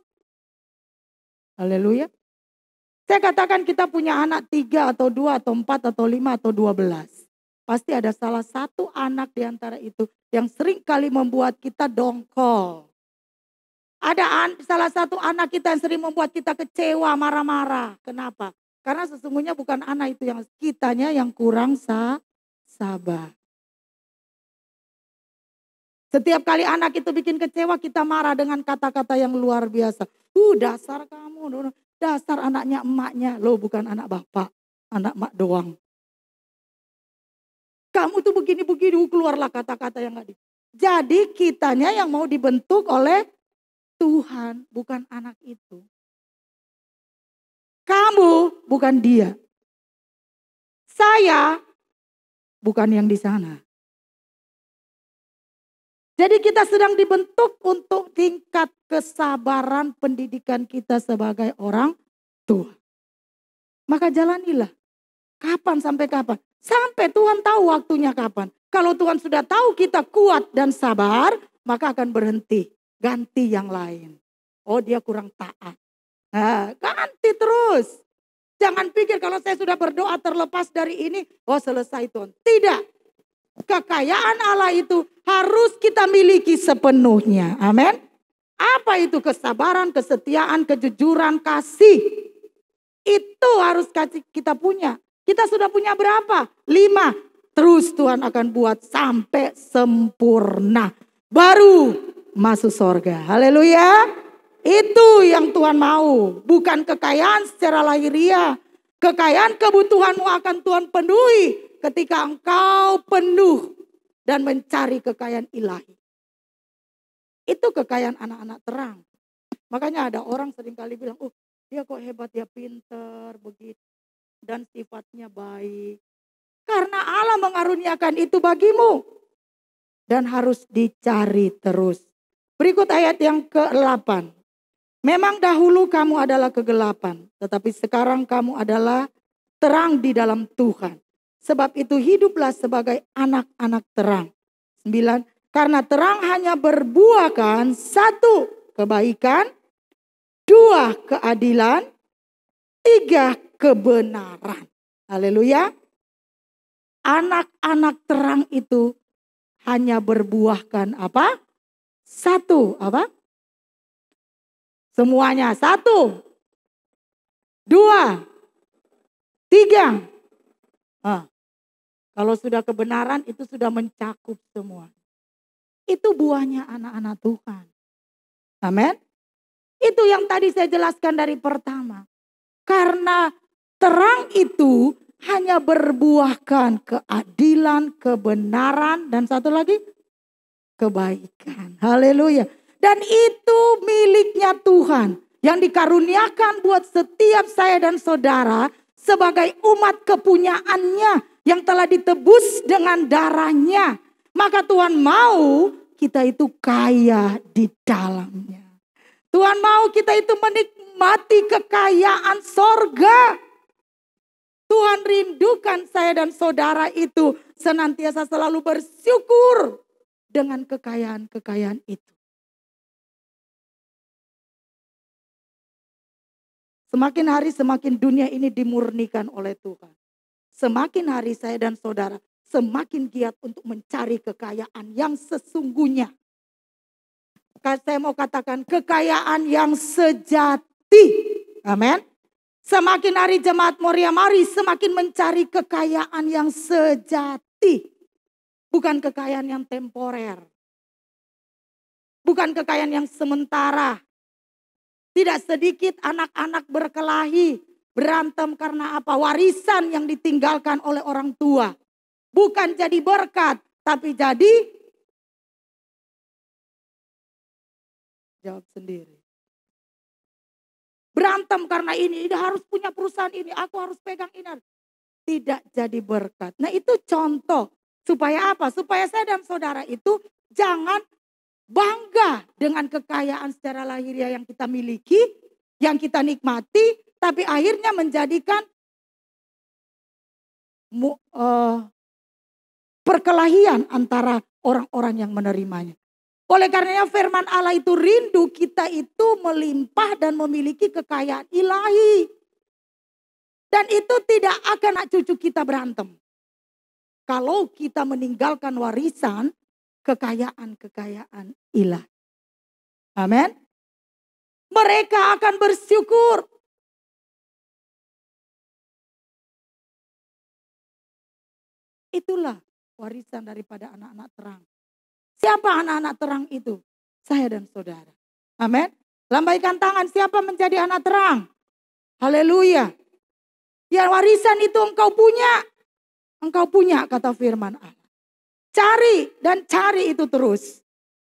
Haleluya. Saya katakan kita punya anak 3 atau 2 atau 4 atau 5 atau 12. Pasti ada salah satu anak di antara itu yang sering kali membuat kita dongkol. Ada salah satu anak kita yang sering membuat kita kecewa, marah-marah. Kenapa? Karena sesungguhnya bukan anak itu yang kitanya yang kurang sabar. Setiap kali anak itu bikin kecewa kita marah dengan kata-kata yang luar biasa. Dasar kamu, dasar anaknya emaknya. Lo bukan anak bapak, anak emak doang. Kamu tuh begini-begini, keluarlah kata-kata yang gak Jadi kitanya yang mau dibentuk oleh Tuhan, bukan anak itu. Kamu bukan dia. Saya bukan yang di sana. Jadi kita sedang dibentuk untuk tingkat kesabaran pendidikan kita sebagai orang tua. Maka jalanilah. Kapan sampai kapan? Sampai Tuhan tahu waktunya kapan. Kalau Tuhan sudah tahu kita kuat dan sabar, maka akan berhenti. Ganti yang lain. Oh dia kurang taat. Nah, ganti terus. Jangan pikir kalau saya sudah berdoa terlepas dari ini, oh selesai Tuhan. Tidak. Kekayaan Allah itu harus kita miliki sepenuhnya. Amin. Apa itu kesabaran, kesetiaan, kejujuran, kasih. Itu harus kita punya. Kita sudah punya berapa? 5. Terus Tuhan akan buat sampai sempurna. Baru masuk surga. Haleluya. Itu yang Tuhan mau. Bukan kekayaan secara lahiriah. Kekayaan kebutuhanmu akan Tuhan penuhi ketika engkau penuh dan mencari kekayaan ilahi. Itu kekayaan anak-anak terang. Makanya ada orang seringkali bilang, oh dia kok hebat, dia pinter, begitu. Dan sifatnya baik. Karena Allah mengaruniakan itu bagimu. Dan harus dicari terus. Berikut ayat yang ke-8. Memang dahulu kamu adalah kegelapan, tetapi sekarang kamu adalah terang di dalam Tuhan. Sebab itu hiduplah sebagai anak-anak terang. 9. Karena terang hanya berbuahkan 1, kebaikan, 2, keadilan, 3, kebenaran. Haleluya. Anak-anak terang itu hanya berbuahkan apa? 1, apa? Semuanya 1, 2, 3. Kalau sudah kebenaran itu sudah mencakup semua. Itu buahnya anak-anak Tuhan. Amin. Itu yang tadi saya jelaskan dari pertama. Karena terang itu hanya berbuahkan keadilan, kebenaran, dan satu lagi kebaikan. Haleluya. Dan itu miliknya Tuhan yang dikaruniakan buat setiap saya dan saudara sebagai umat kepunyaannya yang telah ditebus dengan darahnya. Maka Tuhan mau kita itu kaya di dalamnya. Tuhan mau kita itu menikmati kekayaan sorga. Tuhan rindukan saya dan saudara itu senantiasa selalu bersyukur dengan kekayaan-kekayaan itu. Semakin hari semakin dunia ini dimurnikan oleh Tuhan. Semakin hari saya dan saudara semakin giat untuk mencari kekayaan yang sesungguhnya. Saya mau katakan kekayaan yang sejati. Amin. Semakin hari jemaat Moria mari semakin mencari kekayaan yang sejati. Bukan kekayaan yang temporer. Bukan kekayaan yang sementara. Tidak sedikit anak-anak berkelahi, berantem karena apa? Warisan yang ditinggalkan oleh orang tua. Bukan jadi berkat, tapi jadi jawab sendiri. Berantem karena ini harus punya perusahaan ini, aku harus pegang ini. Tidak jadi berkat. Nah itu contoh. Supaya apa? Supaya saya dan saudara itu jangan bangga dengan kekayaan secara lahiriah yang kita miliki, yang kita nikmati, tapi akhirnya menjadikan perkelahian antara orang-orang yang menerimanya. Oleh karenanya firman Allah itu rindu kita itu melimpah dan memiliki kekayaan ilahi. Dan itu tidak akan anak cucu kita berantem. Kalau kita meninggalkan warisan kekayaan-kekayaan ilahi. Amin. Mereka akan bersyukur. Itulah warisan daripada anak-anak terang. Siapa anak-anak terang itu? Saya dan saudara. Amin. Lambaikan tangan, siapa menjadi anak terang? Haleluya. Ya warisan itu engkau punya. Engkau punya kata firman Allah. Cari dan cari itu terus.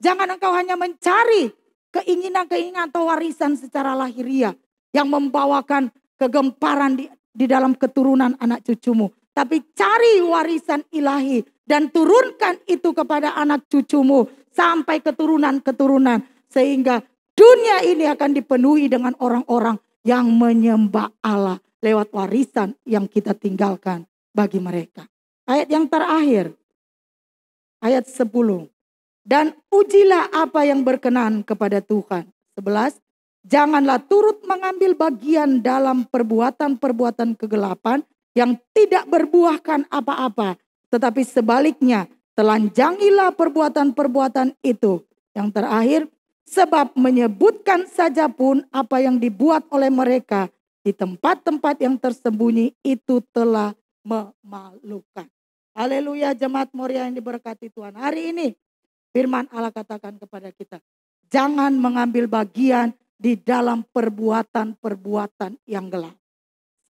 Jangan engkau hanya mencari keinginan-keinginan atau warisan secara lahiriah yang membawakan kegemparan di dalam keturunan anak cucumu. Tapi cari warisan ilahi dan turunkan itu kepada anak cucumu sampai keturunan-keturunan. Sehingga dunia ini akan dipenuhi dengan orang-orang yang menyembah Allah lewat warisan yang kita tinggalkan bagi mereka. Ayat yang terakhir. Ayat 10. Dan ujilah apa yang berkenan kepada Tuhan. 11. Janganlah turut mengambil bagian dalam perbuatan-perbuatan kegelapan yang tidak berbuahkan apa-apa. Tetapi sebaliknya telanjangilah perbuatan-perbuatan itu. Yang terakhir. Sebab menyebutkan saja pun apa yang dibuat oleh mereka di tempat-tempat yang tersembunyi itu telah memalukan. Haleluya jemaat Moria yang diberkati Tuhan. Hari ini firman Allah katakan kepada kita. Jangan mengambil bagian di dalam perbuatan-perbuatan yang gelap.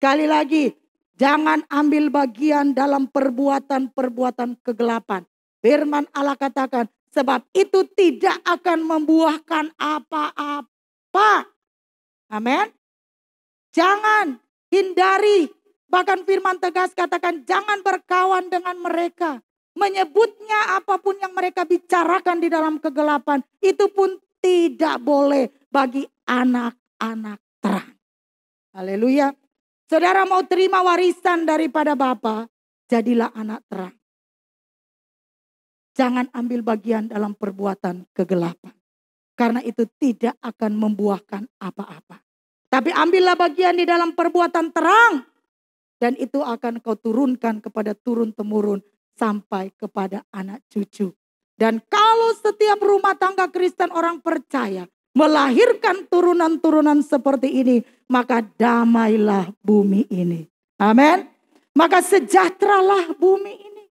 Sekali lagi, jangan ambil bagian dalam perbuatan-perbuatan kegelapan. Firman Allah katakan, sebab itu tidak akan membuahkan apa-apa. Amin. Jangan, hindari. Bahkan firman tegas katakan, jangan berkawan dengan mereka. Menyebutnya apapun yang mereka bicarakan di dalam kegelapan, itu pun tidak boleh bagi anak-anak terang. Haleluya. Saudara mau terima warisan daripada Bapa, jadilah anak terang. Jangan ambil bagian dalam perbuatan kegelapan. Karena itu tidak akan membuahkan apa-apa. Tapi ambillah bagian di dalam perbuatan terang. Dan itu akan kau turunkan kepada turun-temurun sampai kepada anak cucu. Dan kalau setiap rumah tangga Kristen orang percaya melahirkan turunan-turunan seperti ini, maka damailah bumi ini. Amin. Maka sejahteralah bumi ini.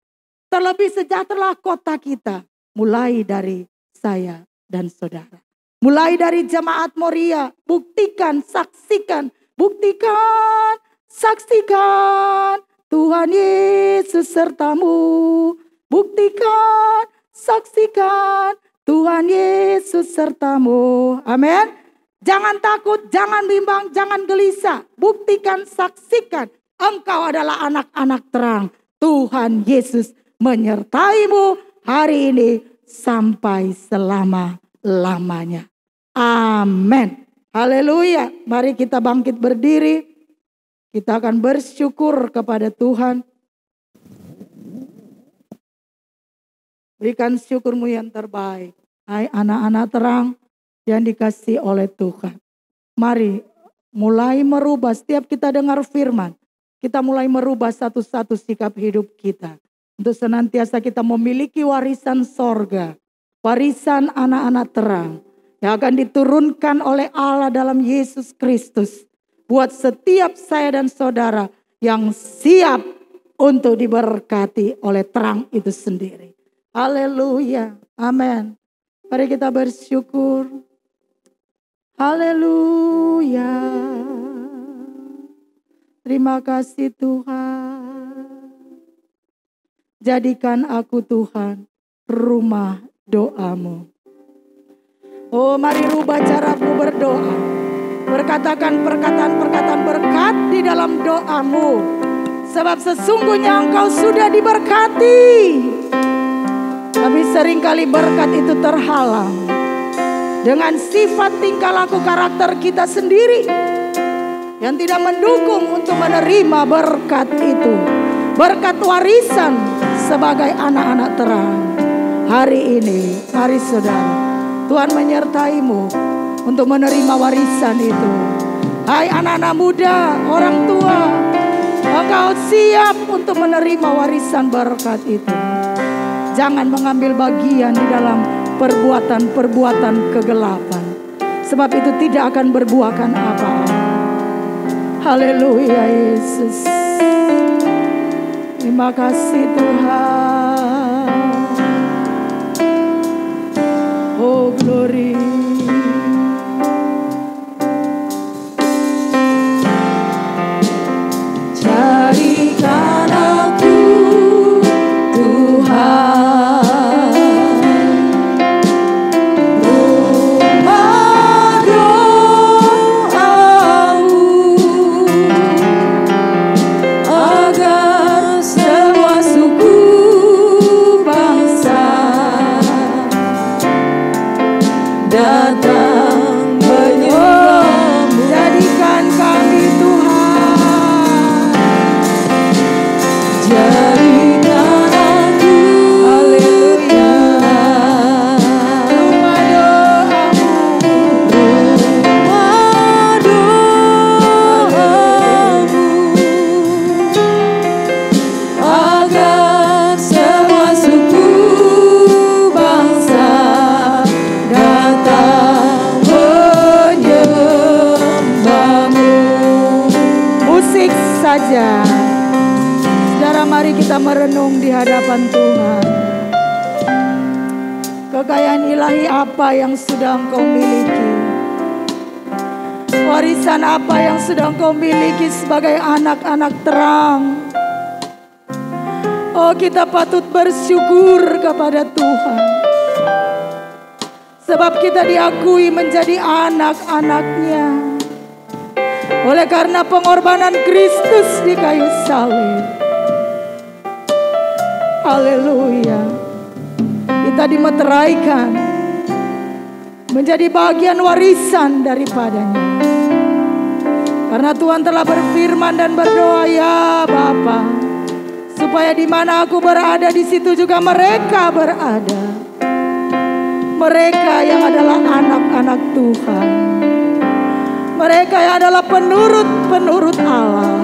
Terlebih sejahteralah kota kita. Mulai dari saya dan saudara. Mulai dari jemaat Moria. Buktikan, saksikan. Buktikan, saksikan. Tuhan Yesus sertamu. Buktikan, saksikan. Tuhan Yesus sertamu. Amin. Jangan takut, jangan bimbang, jangan gelisah. Buktikan, saksikan. Engkau adalah anak-anak terang. Tuhan Yesus menyertaimu hari ini sampai selama-lamanya. Amin. Haleluya. Mari kita bangkit berdiri. Kita akan bersyukur kepada Tuhan. Berikan syukurmu yang terbaik. Hai anak-anak terang yang dikasihi oleh Tuhan. Mari mulai merubah setiap kita dengar firman. Kita mulai merubah satu-satu sikap hidup kita. Untuk senantiasa kita memiliki warisan sorga. Warisan anak-anak terang. Yang akan diturunkan oleh Allah dalam Yesus Kristus. Buat setiap saya dan saudara yang siap untuk diberkati oleh terang itu sendiri. Haleluya. Amin. Mari kita bersyukur. Haleluya. Terima kasih Tuhan. Jadikan aku Tuhan rumah doamu. Oh mari rubah caramu berdoa. Berkatakan perkataan-perkataan berkat di dalam doamu. Sebab sesungguhnya engkau sudah diberkati. Tapi seringkali berkat itu terhalang. Dengan sifat tingkah laku karakter kita sendiri. Yang tidak mendukung untuk menerima berkat itu. Berkat warisan sebagai anak-anak terang. Hari ini, mari saudara. Tuhan menyertaimu untuk menerima warisan itu. Hai anak-anak muda, orang tua. Engkau siap untuk menerima warisan berkat itu. Jangan mengambil bagian di dalam perbuatan-perbuatan kegelapan. Sebab itu tidak akan berbuahkan apa-apa. Haleluya Yesus. Terima kasih Tuhan. Oh glory. Jadikan aku Tuhan rumah doamu, agar semua suku bangsa datang menyembah. Jadikan kami Tuhan. Jadikan aku haleluya rumah doamu, rumah doamu, agar semua suku bangsa datang menyembahmu. Musik saja. Saudara, mari kita merenung di hadapan Tuhan. Kekayaan ilahi apa yang sudah engkau miliki? Warisan apa yang sedang kau miliki sebagai anak-anak terang? Oh, kita patut bersyukur kepada Tuhan. Sebab kita diakui menjadi anak-anaknya oleh karena pengorbanan Kristus di kayu salib. Haleluya. Kita dimeteraikan menjadi bagian warisan daripadanya. Karena Tuhan telah berfirman dan berdoa, ya Bapa, supaya di mana aku berada di situ juga mereka berada. Mereka yang adalah anak-anak Tuhan. Mereka yang adalah penurut-penurut Allah.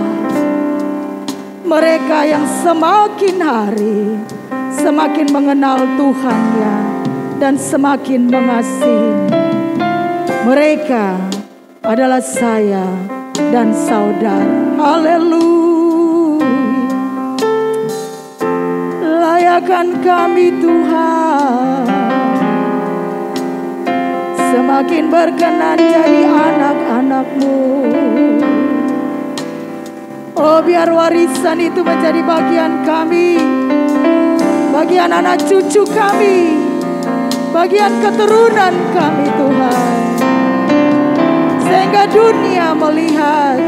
Mereka yang semakin hari semakin mengenal Tuhannya dan semakin mengasihi. Mereka adalah saya dan saudara. Haleluya. Layakan kami Tuhan, semakin berkenan jadi anak-anak-Mu. Oh, biar warisan itu menjadi bagian kami, bagian anak cucu kami, bagian keturunan kami Tuhan. Sehingga dunia melihat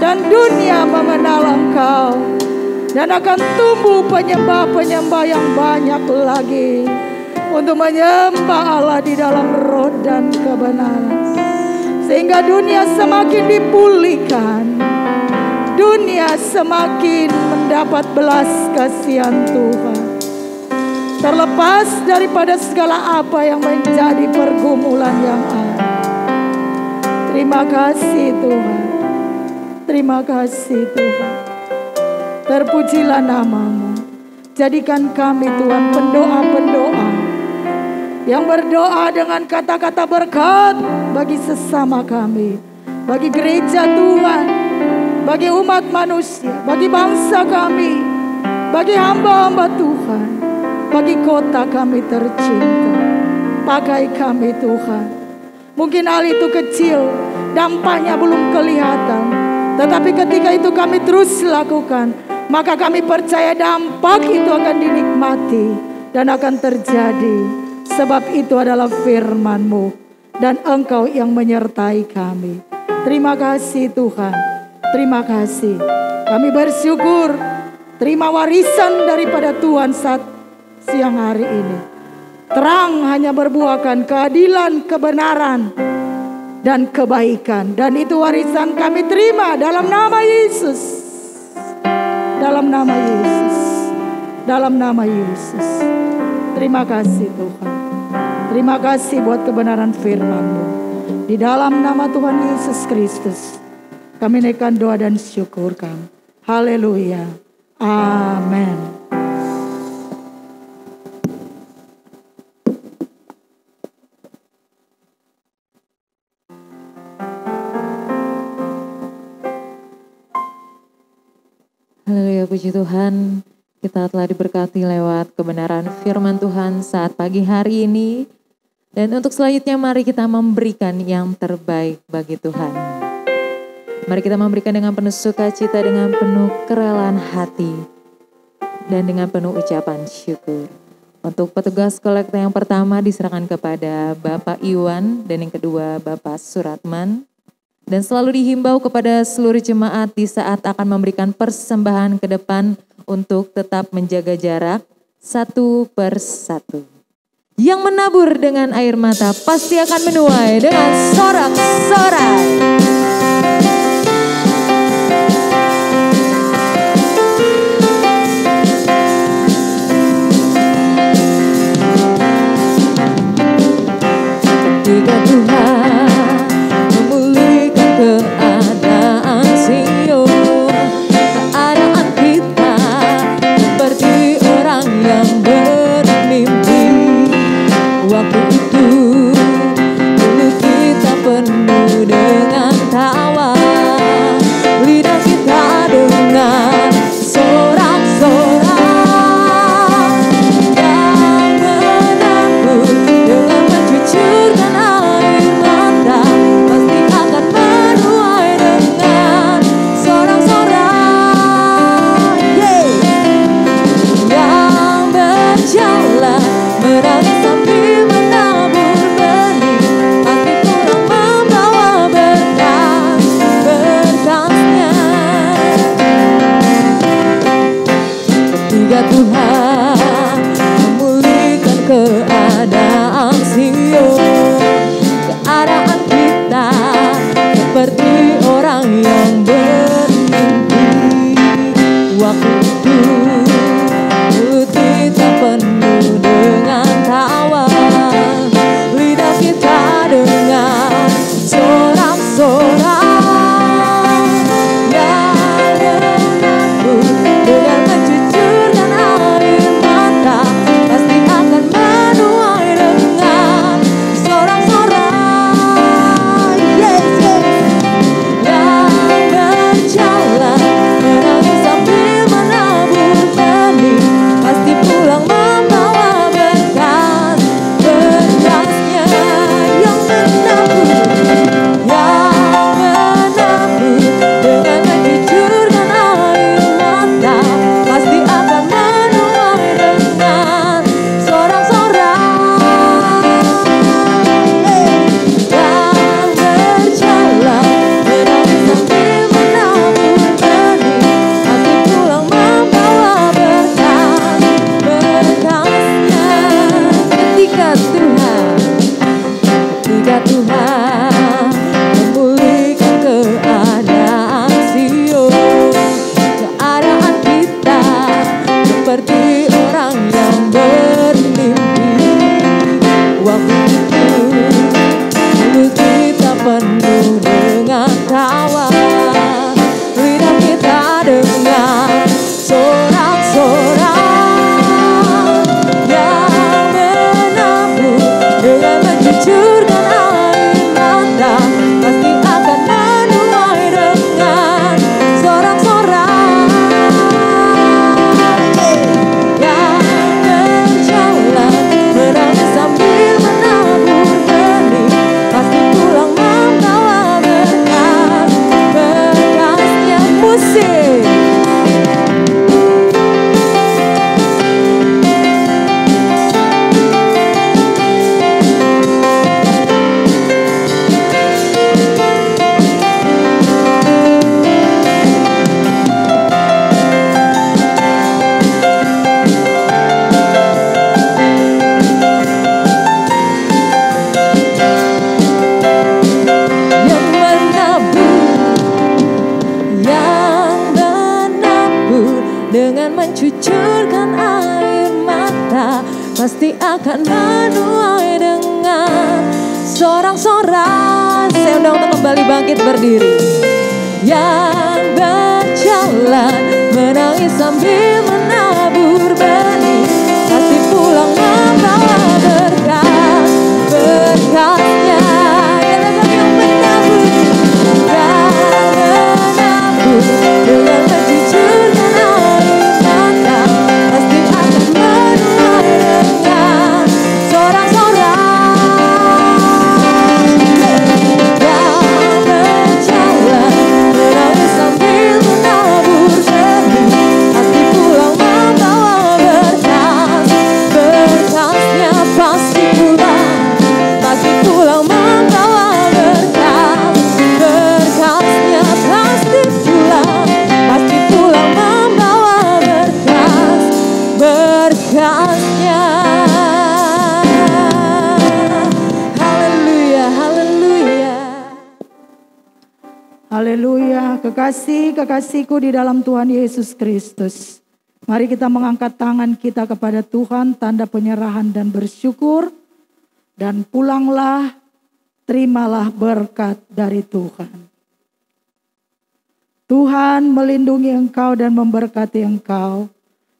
dan dunia mengenal Engkau, dan akan tumbuh penyembah-penyembah yang banyak lagi untuk menyembah Allah di dalam roh dan kebenaran. Sehingga dunia semakin dipulihkan, dunia semakin mendapat belas kasihan Tuhan, terlepas daripada segala apa yang menjadi pergumulan yang ada. Terima kasih Tuhan, terima kasih Tuhan. Terpujilah nama-Mu. Jadikan kami Tuhan pendoa-pendoa yang berdoa dengan kata-kata berkat bagi sesama kami, bagi gereja Tuhan, bagi umat manusia, bagi bangsa kami, bagi hamba-hamba Tuhan, bagi kota kami tercinta. Pakai kami Tuhan. Mungkin hal itu kecil, dampaknya belum kelihatan, tetapi ketika itu kami terus lakukan, maka kami percaya dampak itu akan dinikmati dan akan terjadi. Sebab itu adalah firman-Mu dan Engkau yang menyertai kami. Terima kasih Tuhan, terima kasih. Kami bersyukur terima warisan daripada Tuhan saat siang hari ini. Terang hanya berbuahkan keadilan, kebenaran, dan kebaikan. Dan itu warisan kami terima dalam nama Yesus. Dalam nama Yesus. Dalam nama Yesus. Terima kasih Tuhan. Terima kasih buat kebenaran firman-Mu. Di dalam nama Tuhan Yesus Kristus, kami naikkan doa dan syukur kami. Haleluya. Amin. Haleluya, puji Tuhan. Kita telah diberkati lewat kebenaran firman Tuhan saat pagi hari ini. Dan untuk selanjutnya mari kita memberikan yang terbaik bagi Tuhan. Mari kita memberikan dengan penuh sukacita, dengan penuh kerelaan hati, dan dengan penuh ucapan syukur. Untuk petugas kolekta yang pertama diserahkan kepada Bapak Iwan, dan yang kedua Bapak Suratman. Dan selalu dihimbau kepada seluruh jemaat di saat akan memberikan persembahan ke depan untuk tetap menjaga jarak satu per satu. Yang menabur dengan air mata pasti akan menuai dengan sorak-sorai. Ketika Tuhan memulihkan keadaan Sion, keadaan kita seperti orang yang bermimpi. Waktu itu mulut kita penuh dengan Tiga Tuhan memulihkan keadaan Sion, keadaan kita seperti orang yang bermimpi. Waktu itu mulut kita penuh dengan tawa, lidah kita dengar sorak-sorak dengan mencucurkan air mata, pasti akan menuai dengan sorak-sorak. Yes, yes. Yang berjalan menangis sambil menabur benih, pasti pulang membawa berkas, berkasnya yang menabur dengan mencucurkan air mata, pasti akan menuai dengan sorak-sorak. Yang berjalan menangis sambil menabur benih, pasti pulang membawa berkas, berkasnya. Ketika Tuhan memulihkan keadaan Sion, keadaan kita seperti orang yang bermimpi. Waktu itu mulut kita penuh dengan tawa, lidah kita dengar sorak-sorak yang menabur dengan mencucurkan air mata, pasti akan menuai dengan sorak-sorak. Yang berjalan menangis sambil menabur benih, pasti pulang membawa berkas, berkasnya. Musik. Yang menabur dengan mencucurkan air mata, pasti akan menuai dengan sorak-sorak. Saya undang untuk kembali bangkit berdiri. Yang berjalan menangis sambil menabur benih, pasti pulang membawa berkas, berkasnya. Yang menabur dengan mencucurkan air mata, pasti akan menuai dengan sorak-sorak. Yang berjalan menangis sambil menabur benih, pasti pulang membawa berkas, berkasnya. Pasti pulang membawa berkas, berkasnya. Pasti pulang membawa berkas, berkasnya. Haleluya, haleluya. Haleluya, kekasih-kekasihku di dalam Tuhan Yesus Kristus. Mari kita mengangkat tangan kita kepada Tuhan, tanda penyerahan dan bersyukur. Dan pulanglah, terimalah berkat dari Tuhan. Tuhan melindungi engkau dan memberkati engkau.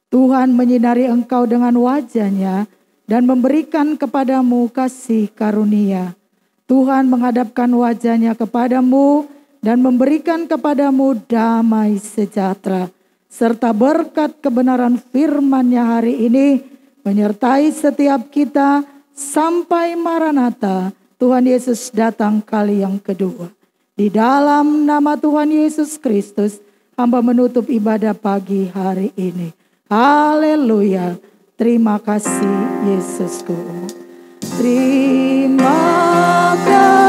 Tuhan menyinari engkau dengan wajah-Nya dan memberikan kepadamu kasih karunia. Tuhan menghadapkan wajah-Nya kepadamu dan memberikan kepadamu damai sejahtera. Serta berkat kebenaran firman-Nya hari ini menyertai setiap kita sampai Maranatha, Tuhan Yesus datang kali yang kedua. Di dalam nama Tuhan Yesus Kristus, hamba menutup ibadah pagi hari ini. Haleluya. Terima kasih Yesusku. Terima kasih.